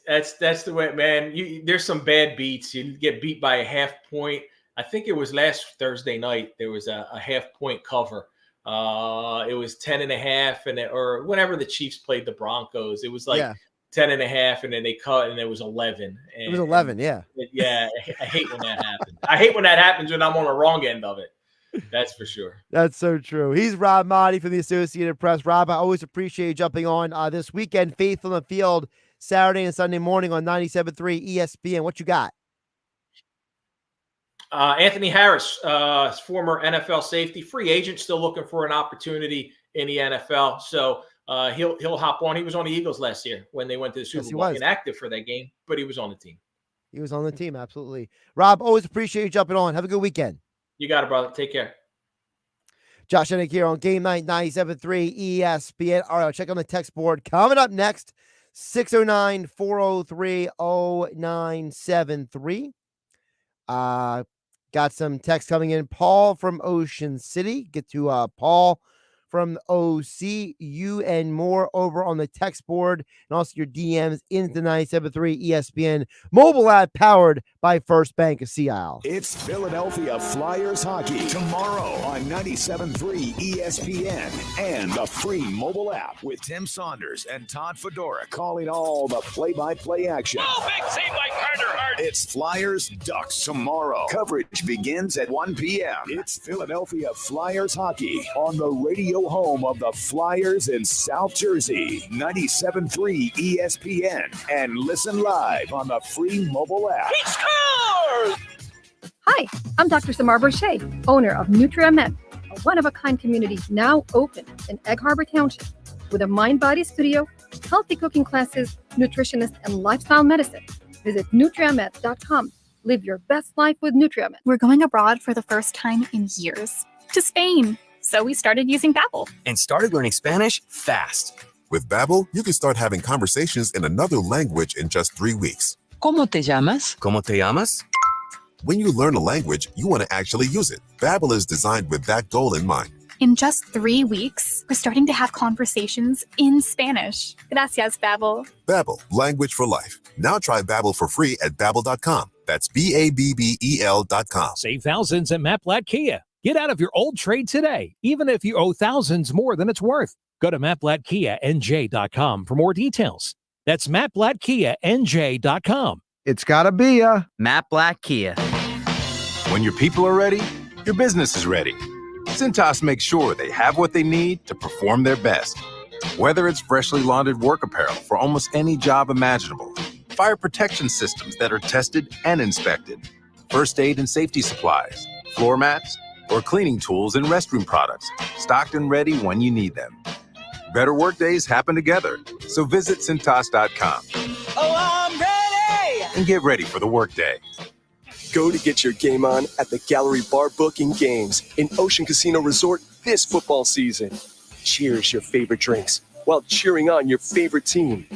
Speaker 18: that's the way, man. There's some bad beats. You get beat by a half point. I think it was last Thursday night. There was a half point cover. It was 10.5, or whenever the Chiefs played the Broncos, it was like 10.5, and then they cut, and it was 11. And,
Speaker 5: it was 11,
Speaker 18: yeah. I hate when that happens. I hate when that happens when I'm on the wrong end of it. That's for sure.
Speaker 5: That's so true. He's Rob Maaddi from the Associated Press. Rob, I always appreciate you jumping on this weekend. Faith on the Field, Saturday and Sunday morning on 97.3 ESPN. What you got?
Speaker 18: Anthony Harris, former NFL safety, free agent, still looking for an opportunity in the NFL. So he'll hop on. He was on the Eagles last year when they went to the Super Bowl. Inactive for that game, but he was on the team.
Speaker 5: He was on the team, absolutely. Rob, always appreciate you jumping on. Have a good weekend.
Speaker 18: You got it, brother. Take care.
Speaker 5: Josh Hennig here on Game Night 97.3 ESPN. All right, I'll check on the text board. Coming up next, 609-403-0973. Got some text coming in. Paul from Ocean City. Get to Paul from OC, you and more over on the text board, and also your DMs into 97.3 ESPN mobile app powered by First Bank of Sea Isle.
Speaker 3: It's Philadelphia Flyers hockey tomorrow on 97.3 ESPN and the free mobile app with Tim Saunders and Todd Fedora calling all the play-by-play action.
Speaker 4: Oh, big save by Carter Hart.
Speaker 3: It's Flyers Ducks tomorrow. Coverage begins at 1 p.m. It's Philadelphia Flyers hockey on the radio home of the Flyers in South Jersey, 97.3 ESPN, and listen live on the free mobile app.
Speaker 4: He scores!
Speaker 19: Hi, I'm Dr. Samar Brochet, owner of NutriaMed, a one-of-a-kind community now open in Egg Harbor Township with a mind-body studio, healthy cooking classes, nutritionist, and lifestyle medicine. Visit NutriaMed.com. Live your best life with NutriaMed.
Speaker 20: We're going abroad for the first time in years, to Spain. So we started using Babbel.
Speaker 21: And started learning Spanish fast.
Speaker 22: With Babbel, you can start having conversations in another language in just 3 weeks.
Speaker 21: ¿Cómo te llamas? ¿Cómo te llamas?
Speaker 22: When you learn a language, you want to actually use it. Babbel is designed with that goal in mind.
Speaker 20: In just 3 weeks, we're starting to have conversations in Spanish. Gracias, Babbel.
Speaker 22: Babbel, language for life. Now try Babbel for free at Babbel.com. That's Babbel.com.
Speaker 23: Save thousands at Matt Blatt Kia.
Speaker 1: Get out of your old trade today, even if you owe thousands more than it's worth. Go to mattblattkianj.com for more details. That's mattblattkianj.com.
Speaker 6: It's gotta be a
Speaker 21: Matt Blatt Kia.
Speaker 10: When your people are ready, your business is ready. Cintas makes sure they have what they need to perform their best. Whether it's freshly laundered work apparel for almost any job imaginable, fire protection systems that are tested and inspected, first aid and safety supplies, floor mats, or cleaning tools and restroom products, stocked and ready when you need them. Better work days happen together, so visit Cintas.com.
Speaker 4: Oh, I'm ready!
Speaker 10: And get ready for the workday.
Speaker 23: Go to get your game on at the Gallery Bar Booking Games in Ocean Casino Resort this football season. Cheers your favorite drinks while cheering on your favorite team.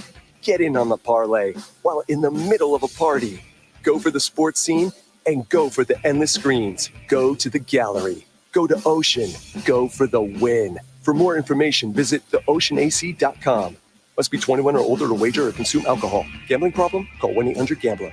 Speaker 23: Get in on the parlay while in the middle of a party. Go for the sports scene and go for the endless screens. Go to the Gallery. Go to Ocean. Go for the win. For more information, visit theoceanac.com. Must be 21 or older to wager or consume alcohol. Gambling problem? Call 1-800-GAMBLER.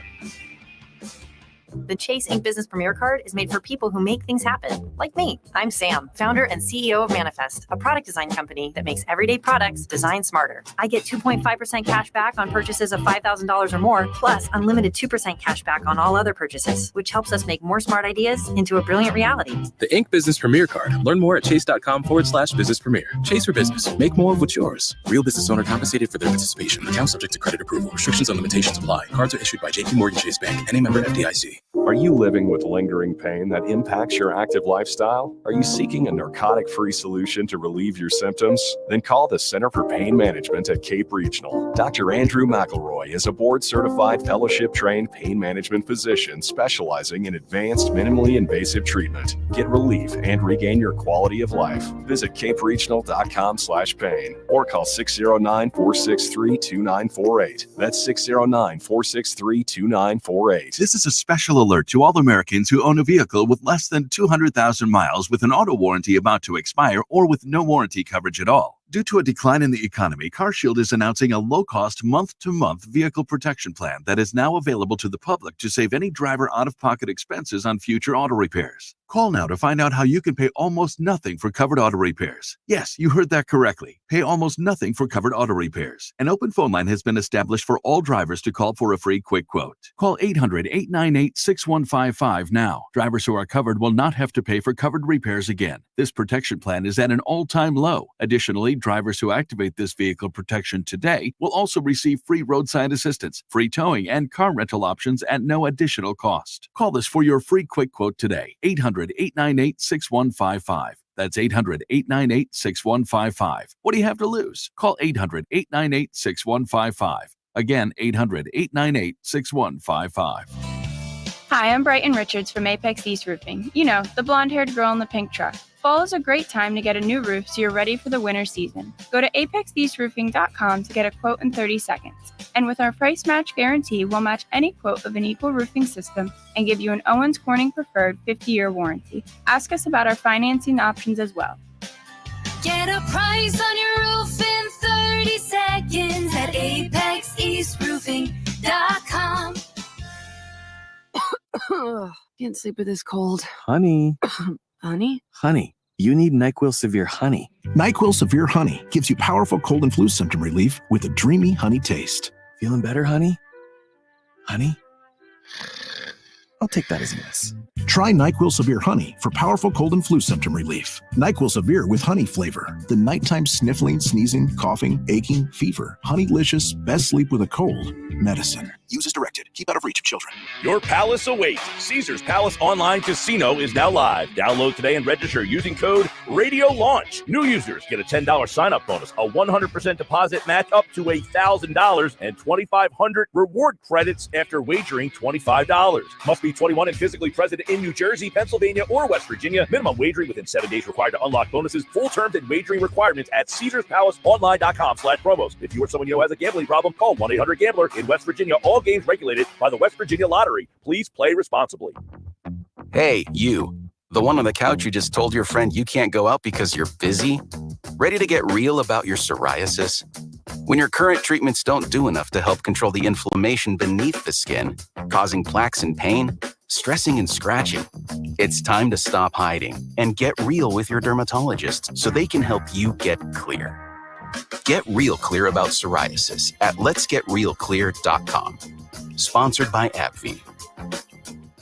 Speaker 24: The Chase Ink Business Premier Card is made for people who make things happen, like me. I'm Sam, founder and CEO of Manifest, a product design company that makes everyday products designed smarter. I get 2.5% cash back on purchases of $5,000 or more, plus unlimited 2% cash back on all other purchases, which helps us make more smart ideas into a brilliant reality.
Speaker 25: The Ink Business Premier Card. Learn more at chase.com/business premier. Chase for business. Make more of what's yours. Real business owner compensated for their participation. Account subject to credit approval. Restrictions and limitations apply. Cards are issued by JP Morgan Chase Bank. Any member FDIC.
Speaker 26: Are you living with lingering pain that impacts your active lifestyle? Are you seeking a narcotic-free solution to relieve your symptoms? Then call the Center for Pain Management at Cape Regional. Dr. Andrew McElroy is a board-certified, fellowship-trained pain management physician specializing in advanced, minimally invasive treatment. Get relief and regain your quality of life. Visit caperegional.com/pain or call 609-463-2948. That's 609-463-2948.
Speaker 27: This is a special alert to all Americans who own a vehicle with less than 200,000 miles with an auto warranty about to expire or with no warranty coverage at all. Due to a decline in the economy, CarShield is announcing a low-cost month-to-month vehicle protection plan that is now available to the public to save any driver out-of-pocket expenses on future auto repairs. Call now to find out how you can pay almost nothing for covered auto repairs. Yes, you heard that correctly. Pay almost nothing for covered auto repairs. An open phone line has been established for all drivers to call for a free quick quote. Call 800-898-6155 now. Drivers who are covered will not have to pay for covered repairs again. This protection plan is at an all-time low. Additionally, drivers who activate this vehicle protection today will also receive free roadside assistance, free towing, and car rental options at no additional cost. Call us for your free quick quote today. 800-898-6155. That's 800-898-6155. What do you have to lose? Call 800-898-6155. Again, 800-898-6155.
Speaker 28: Hi, I'm Brighton Richards from Apex East Roofing. You know, the blonde-haired girl in the pink truck. Fall is a great time to get a new roof so you're ready for the winter season. Go to apexeastroofing.com to get a quote in 30 seconds. And with our price match guarantee, we'll match any quote of an equal roofing system and give you an Owens Corning Preferred 50-year warranty. Ask us about our financing options as well.
Speaker 29: Get a price on your roof in 30 seconds at apexeastroofing.com.
Speaker 21: Can't sleep with this cold. Honey. Honey? Honey, you need NyQuil Severe Honey.
Speaker 30: NyQuil Severe Honey gives you powerful cold and flu symptom relief with a dreamy honey taste.
Speaker 21: Feeling better, honey? Honey? I'll take that as a yes.
Speaker 30: Try NyQuil Severe Honey for powerful cold and flu symptom relief. NyQuil Severe with honey flavor. The nighttime sniffling, sneezing, coughing, aching, fever. Honeylicious, best sleep with a cold medicine. Use as directed. Keep out of reach of children.
Speaker 31: Your palace awaits. Caesars Palace Online Casino is now live. Download today and register using code RADIOLAUNCH. New users get a $10 sign-up bonus, a 100% deposit match up to $1,000, and 2,500 reward credits after wagering $25. Must be 21 and physically present in New Jersey, Pennsylvania, or West Virginia. Minimum wagering within 7 days required to unlock bonuses. Full terms and wagering requirements at CaesarsPalaceOnline.com/promos. If you or someone you know has a gambling problem, call 1-800-GAMBLER. In West Virginia, all games regulated by the West Virginia Lottery. Please play responsibly.
Speaker 21: Hey, you. The one on the couch who just told your friend you can't go out because you're busy? Ready to get real about your psoriasis? When your current treatments don't do enough to help control the inflammation beneath the skin, causing plaques and pain, stressing and scratching, It's time to stop hiding and get real with your dermatologist so they can help you get clear. Get real clear about psoriasis at letsgetrealclear.com. Sponsored by AbbVie.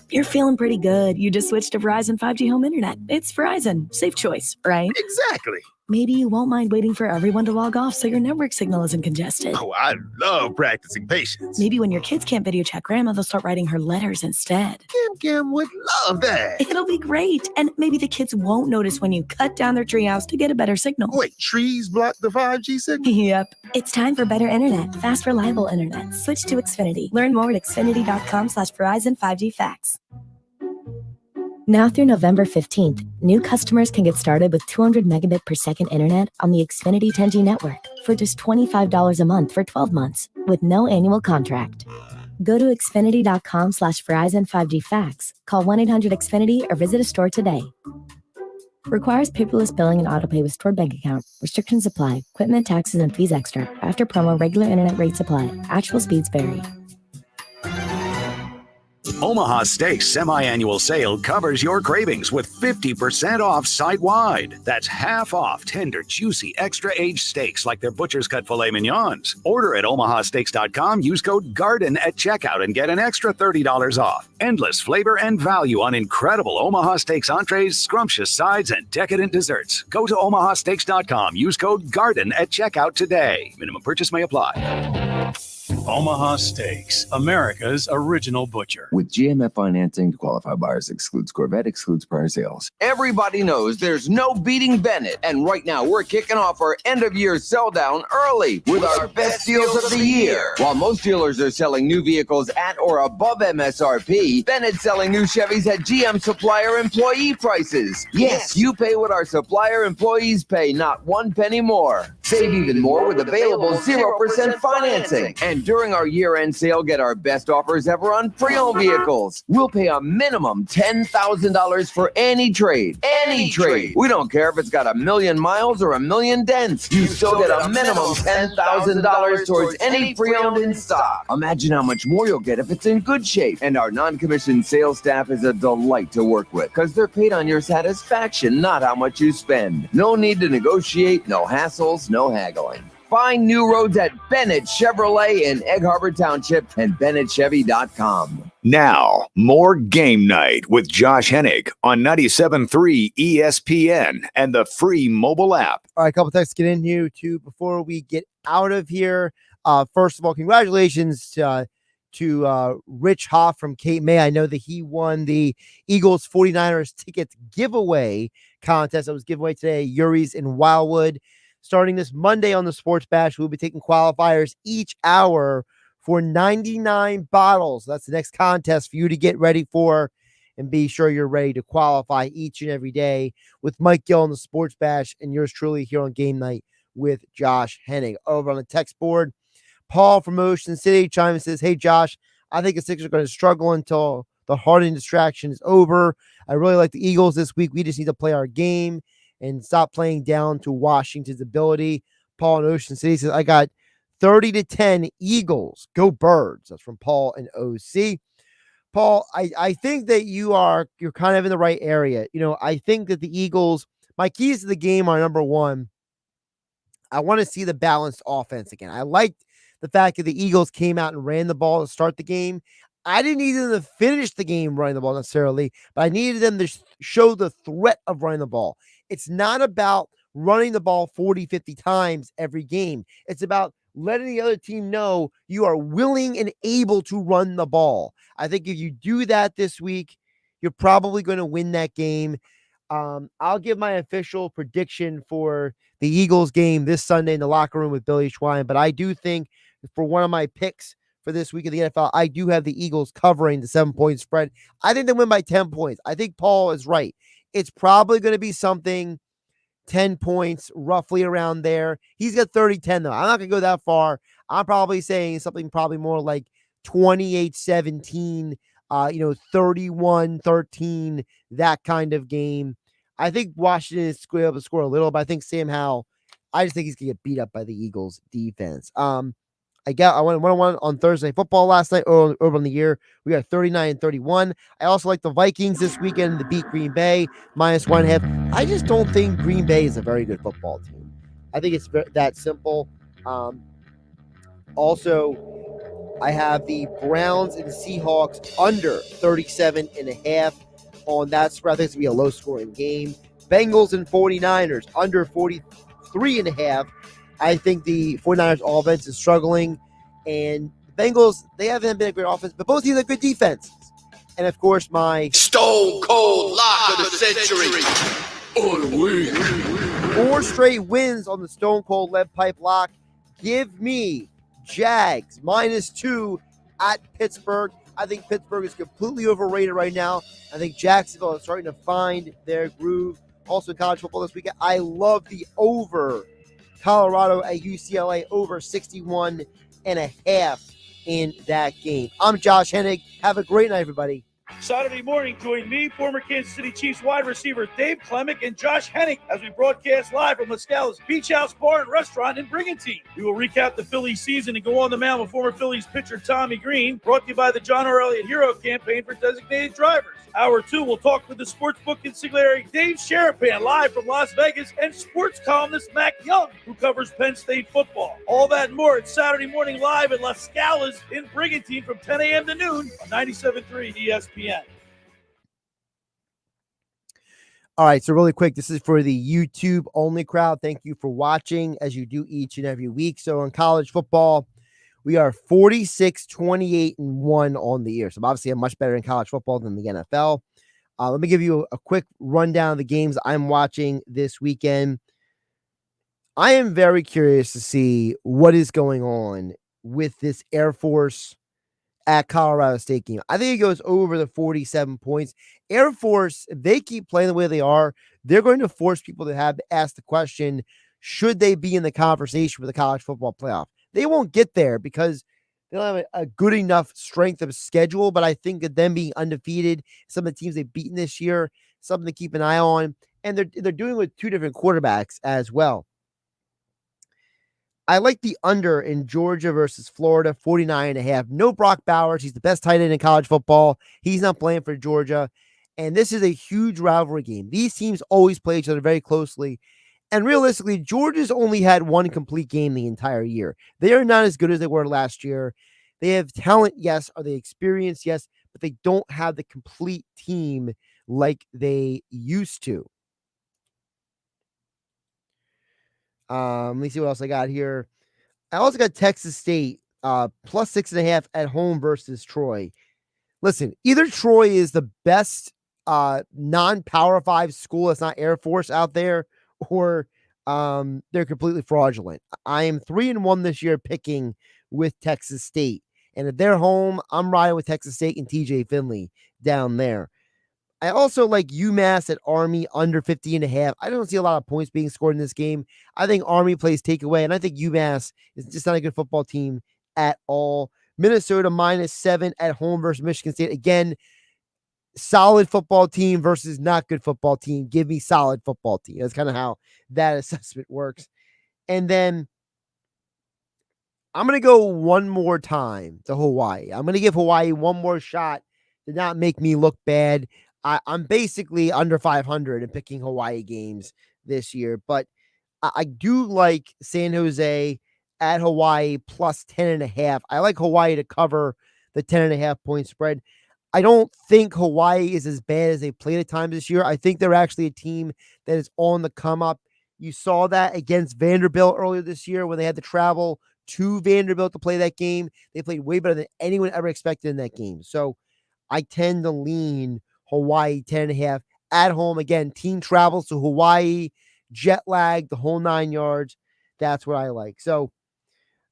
Speaker 2: You're feeling pretty good. You just switched to Verizon 5G home internet. It's Verizon. Safe choice, right?
Speaker 6: Exactly.
Speaker 2: Maybe you won't mind waiting for everyone to log off so your network signal isn't congested.
Speaker 6: Oh, I love practicing patience.
Speaker 2: Maybe when your kids can't video chat grandma, they'll start writing her letters instead.
Speaker 6: Kim would love that.
Speaker 2: It'll be great. And maybe the kids won't notice when you cut down their treehouse to get a better signal.
Speaker 6: Wait, trees block the 5G signal?
Speaker 2: Yep. It's time for better internet. Fast, reliable internet. Switch to Xfinity. Learn more at xfinity.com/Verizon 5G Facts.
Speaker 7: Now through November 15th, new customers can get started with 200 megabit per second internet on the Xfinity 10G network for just $25 a month for 12 months with no annual contract. Go to xfinity.com/Verizon 5G Facts, call 1-800-XFINITY or visit a store today. Requires paperless billing and autopay with stored bank account. Restrictions apply. Equipment, taxes, and fees extra. After promo, regular internet rates apply. Actual speeds vary.
Speaker 8: Omaha Steaks semi-annual sale covers your cravings with 50% off site-wide. That's half off tender, juicy, extra-aged steaks like their butcher's cut filet mignons. Order at omahasteaks.com, use code GARDEN at checkout and get an extra $30 off. Endless flavor and value on incredible Omaha Steaks entrees, scrumptious sides, and decadent desserts. Go to omahasteaks.com, use code GARDEN at checkout today. Minimum purchase may apply.
Speaker 9: Omaha Steaks, America's original butcher.
Speaker 11: With GMF financing to qualify buyers, excludes Corvette, excludes prior sales.
Speaker 12: Everybody knows there's no beating Bennett. And right now, we're kicking off our end-of-year sell-down early with our best deals of the year. While most dealers are selling new vehicles at or above MSRP, Bennett's selling new Chevys at GM supplier employee prices. Yes, you pay what our supplier employees pay, not 1 penny more. Save even more with available 0% financing. And during our year-end sale, get our best offers ever on pre-owned vehicles. We'll pay a minimum $10,000 for any trade. Any trade. We don't care if it's got 1 million miles or 1 million dents. You still get a minimum $10,000 towards any pre-owned in stock. Imagine how much more you'll get if it's in good shape. And our non-commissioned sales staff is a delight to work with because they're paid on your satisfaction, not how much you spend. No need to negotiate, no hassles, no haggling. Find new roads at Bennett Chevrolet in Egg Harbor Township and BennettChevy.com.
Speaker 3: Now, more Game Night with Josh Hennig on 97.3 ESPN and the free mobile app.
Speaker 5: All right, a couple texts to get in here, too, before we get out of here. First of all, congratulations to Rich Hoff from Cape May. I know that he won the Eagles 49ers tickets giveaway contest that was given away today, Yuri's in Wildwood. Starting this Monday on the Sports Bash, we'll be taking qualifiers each hour for 99 bottles. That's the next contest for you to get ready for, and be sure you're ready to qualify each and every day with Mike Gill on the Sports Bash and yours truly here on Game Night with Josh Hennig. Over on the text board, Paul from Ocean City chimes and says, "Hey, Josh, I think the Sixers are going to struggle until the Harden distraction is over. I really like the Eagles this week. We just need to play our game and stop playing down to Washington's ability." Paul in Ocean City says, "I got 30-10 Eagles. Go Birds." That's from Paul in OC. Paul, I think that you're kind of in the right area. You know, I think that the Eagles, my keys to the game are, number one, I want to see the balanced offense again. I liked the fact that the Eagles came out and ran the ball to start the game. I didn't need them to finish the game running the ball necessarily, but I needed them to show the threat of running the ball. It's not about running the ball 40, 50 times every game. It's about letting the other team know you are willing and able to run the ball. I think if you do that this week, you're probably going to win that game. I'll give my official prediction for the Eagles game this Sunday in the locker room with Billy Schwein, but I do think for one of my picks for this week of the NFL, I do have the Eagles covering the 7-point spread. I think they win by 10 points. I think Paul is right. It's probably going to be something 10 points, roughly around there. He's got 30-10, though. I'm not going to go that far. I'm probably saying something probably more like 28-17, 31-13, that kind of game. I think Washington is able to score a little, but I think Sam Howell, I just think he's going to get beat up by the Eagles defense. I went 1-1 on Thursday Night Football last night, over on the year. We got 39-31. I also like the Vikings this weekend to beat Green Bay, -1.5. I just don't think Green Bay is a very good football team. I think it's that simple. Also, I have the Browns and Seahawks under 37.5 on that spread. I think it's going to be a low-scoring game. Bengals and 49ers under 43.5. I think the 49ers offense is struggling, and the Bengals, they haven't been a great offense, but both teams have good defenses. And, of course, my
Speaker 1: Stone Cold Lock of the Century. All the way.
Speaker 5: 4 straight wins on the Stone Cold Lead Pipe Lock. Give me Jags -2 at Pittsburgh. I think Pittsburgh is completely overrated right now. I think Jacksonville is starting to find their groove. Also, college football this weekend, I love the over. Colorado at UCLA over 61.5 in that game. I'm Josh Hennig. Have a great night, everybody.
Speaker 31: Saturday morning, join me, former Kansas City Chiefs wide receiver Dave Clemick and Josh Hennig as we broadcast live from La Scala's Beach House Bar and Restaurant in Brigantine. We will recap the Phillies season and go on the mound with former Phillies pitcher Tommy Green, brought to you by the John R. Elliott Hero Campaign for Designated Drivers. Hour 2, we'll talk with the sportsbook consigliere Dave Sherapan live from Las Vegas and sports columnist Mac Young, who covers Penn State football. All that and more. It's Saturday morning live at La Scala's in Brigantine from 10 a.m. to noon on 97.3 ESPN.
Speaker 5: All right, so really quick, this is for the YouTube only crowd. Thank you for watching as you do each and every week. So in college football, we are 46-28-1 on the year. So obviously I'm much better in college football than the NFL. Let me give you a quick rundown of the games I'm watching this weekend. I am very curious to see what is going on with this Air Force at Colorado State game. I think it goes over the 47 points. Air Force, if they keep playing the way they are, they're going to force people to have to ask the question, should they be in the conversation for the college football playoff? They won't get there because they don't have a good enough strength of schedule, but I think that them being undefeated, some of the teams they've beaten this year, something to keep an eye on, and they're doing it with 2 different quarterbacks as well. I like the under in Georgia versus Florida, 49.5. No Brock Bowers. He's the best tight end in college football. He's not playing for Georgia, and this is a huge rivalry game. These teams always play each other very closely. And realistically, Georgia's only had 1 complete game the entire year. They are not as good as they were last year. They have talent, yes. Are they experienced? Yes. But they don't have the complete team like they used to. Let me see what else I got here. I also got Texas State plus 6.5 at home versus Troy. Listen, either Troy is the best non-Power 5 school that's not Air Force out there, or they're completely fraudulent. I am 3-1 this year picking with Texas State. And if they're home, I'm riding with Texas State and TJ Finley down there. I also like UMass at Army under 50.5. I don't see a lot of points being scored in this game. I think Army plays takeaway, and I think UMass is just not a good football team at all. Minnesota -7 at home versus Michigan State. Again, solid football team versus not good football team. Give me solid football team. That's kind of how that assessment works. And then I'm going to go one more time to Hawaii. I'm going to give Hawaii one more shot to not make me look bad. I'm basically under 500 and picking Hawaii games this year, but I do like San Jose at Hawaii plus 10.5. I like Hawaii to cover the 10.5 point spread. I don't think Hawaii is as bad as they played at times this year. I think they're actually a team that is on the come up. You saw that against Vanderbilt earlier this year when they had to travel to Vanderbilt to play that game. They played way better than anyone ever expected in that game. So I tend to lean Hawaii 10.5 at home. Again, team travels to Hawaii, jet lag, the whole 9 yards. That's what I like. So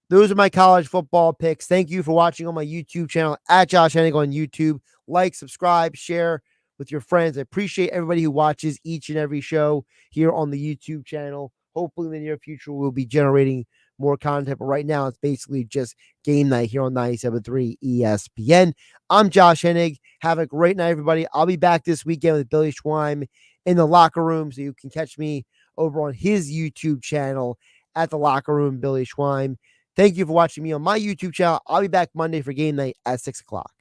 Speaker 5: those are my college football picks. Thank you for watching on my YouTube channel at Josh Hennig on YouTube. Like, subscribe, share with your friends. I appreciate everybody who watches each and every show here on the YouTube channel. Hopefully in the near future, we'll be generating more content. But right now, it's basically just game night here on 97.3 ESPN. I'm Josh Hennig. Have a great night, everybody. I'll be back this weekend with Billy Schweim in the locker room, so you can catch me over on his YouTube channel at the locker room, Billy Schweim. Thank you for watching me on my YouTube channel. I'll be back Monday for game night at 6 o'clock.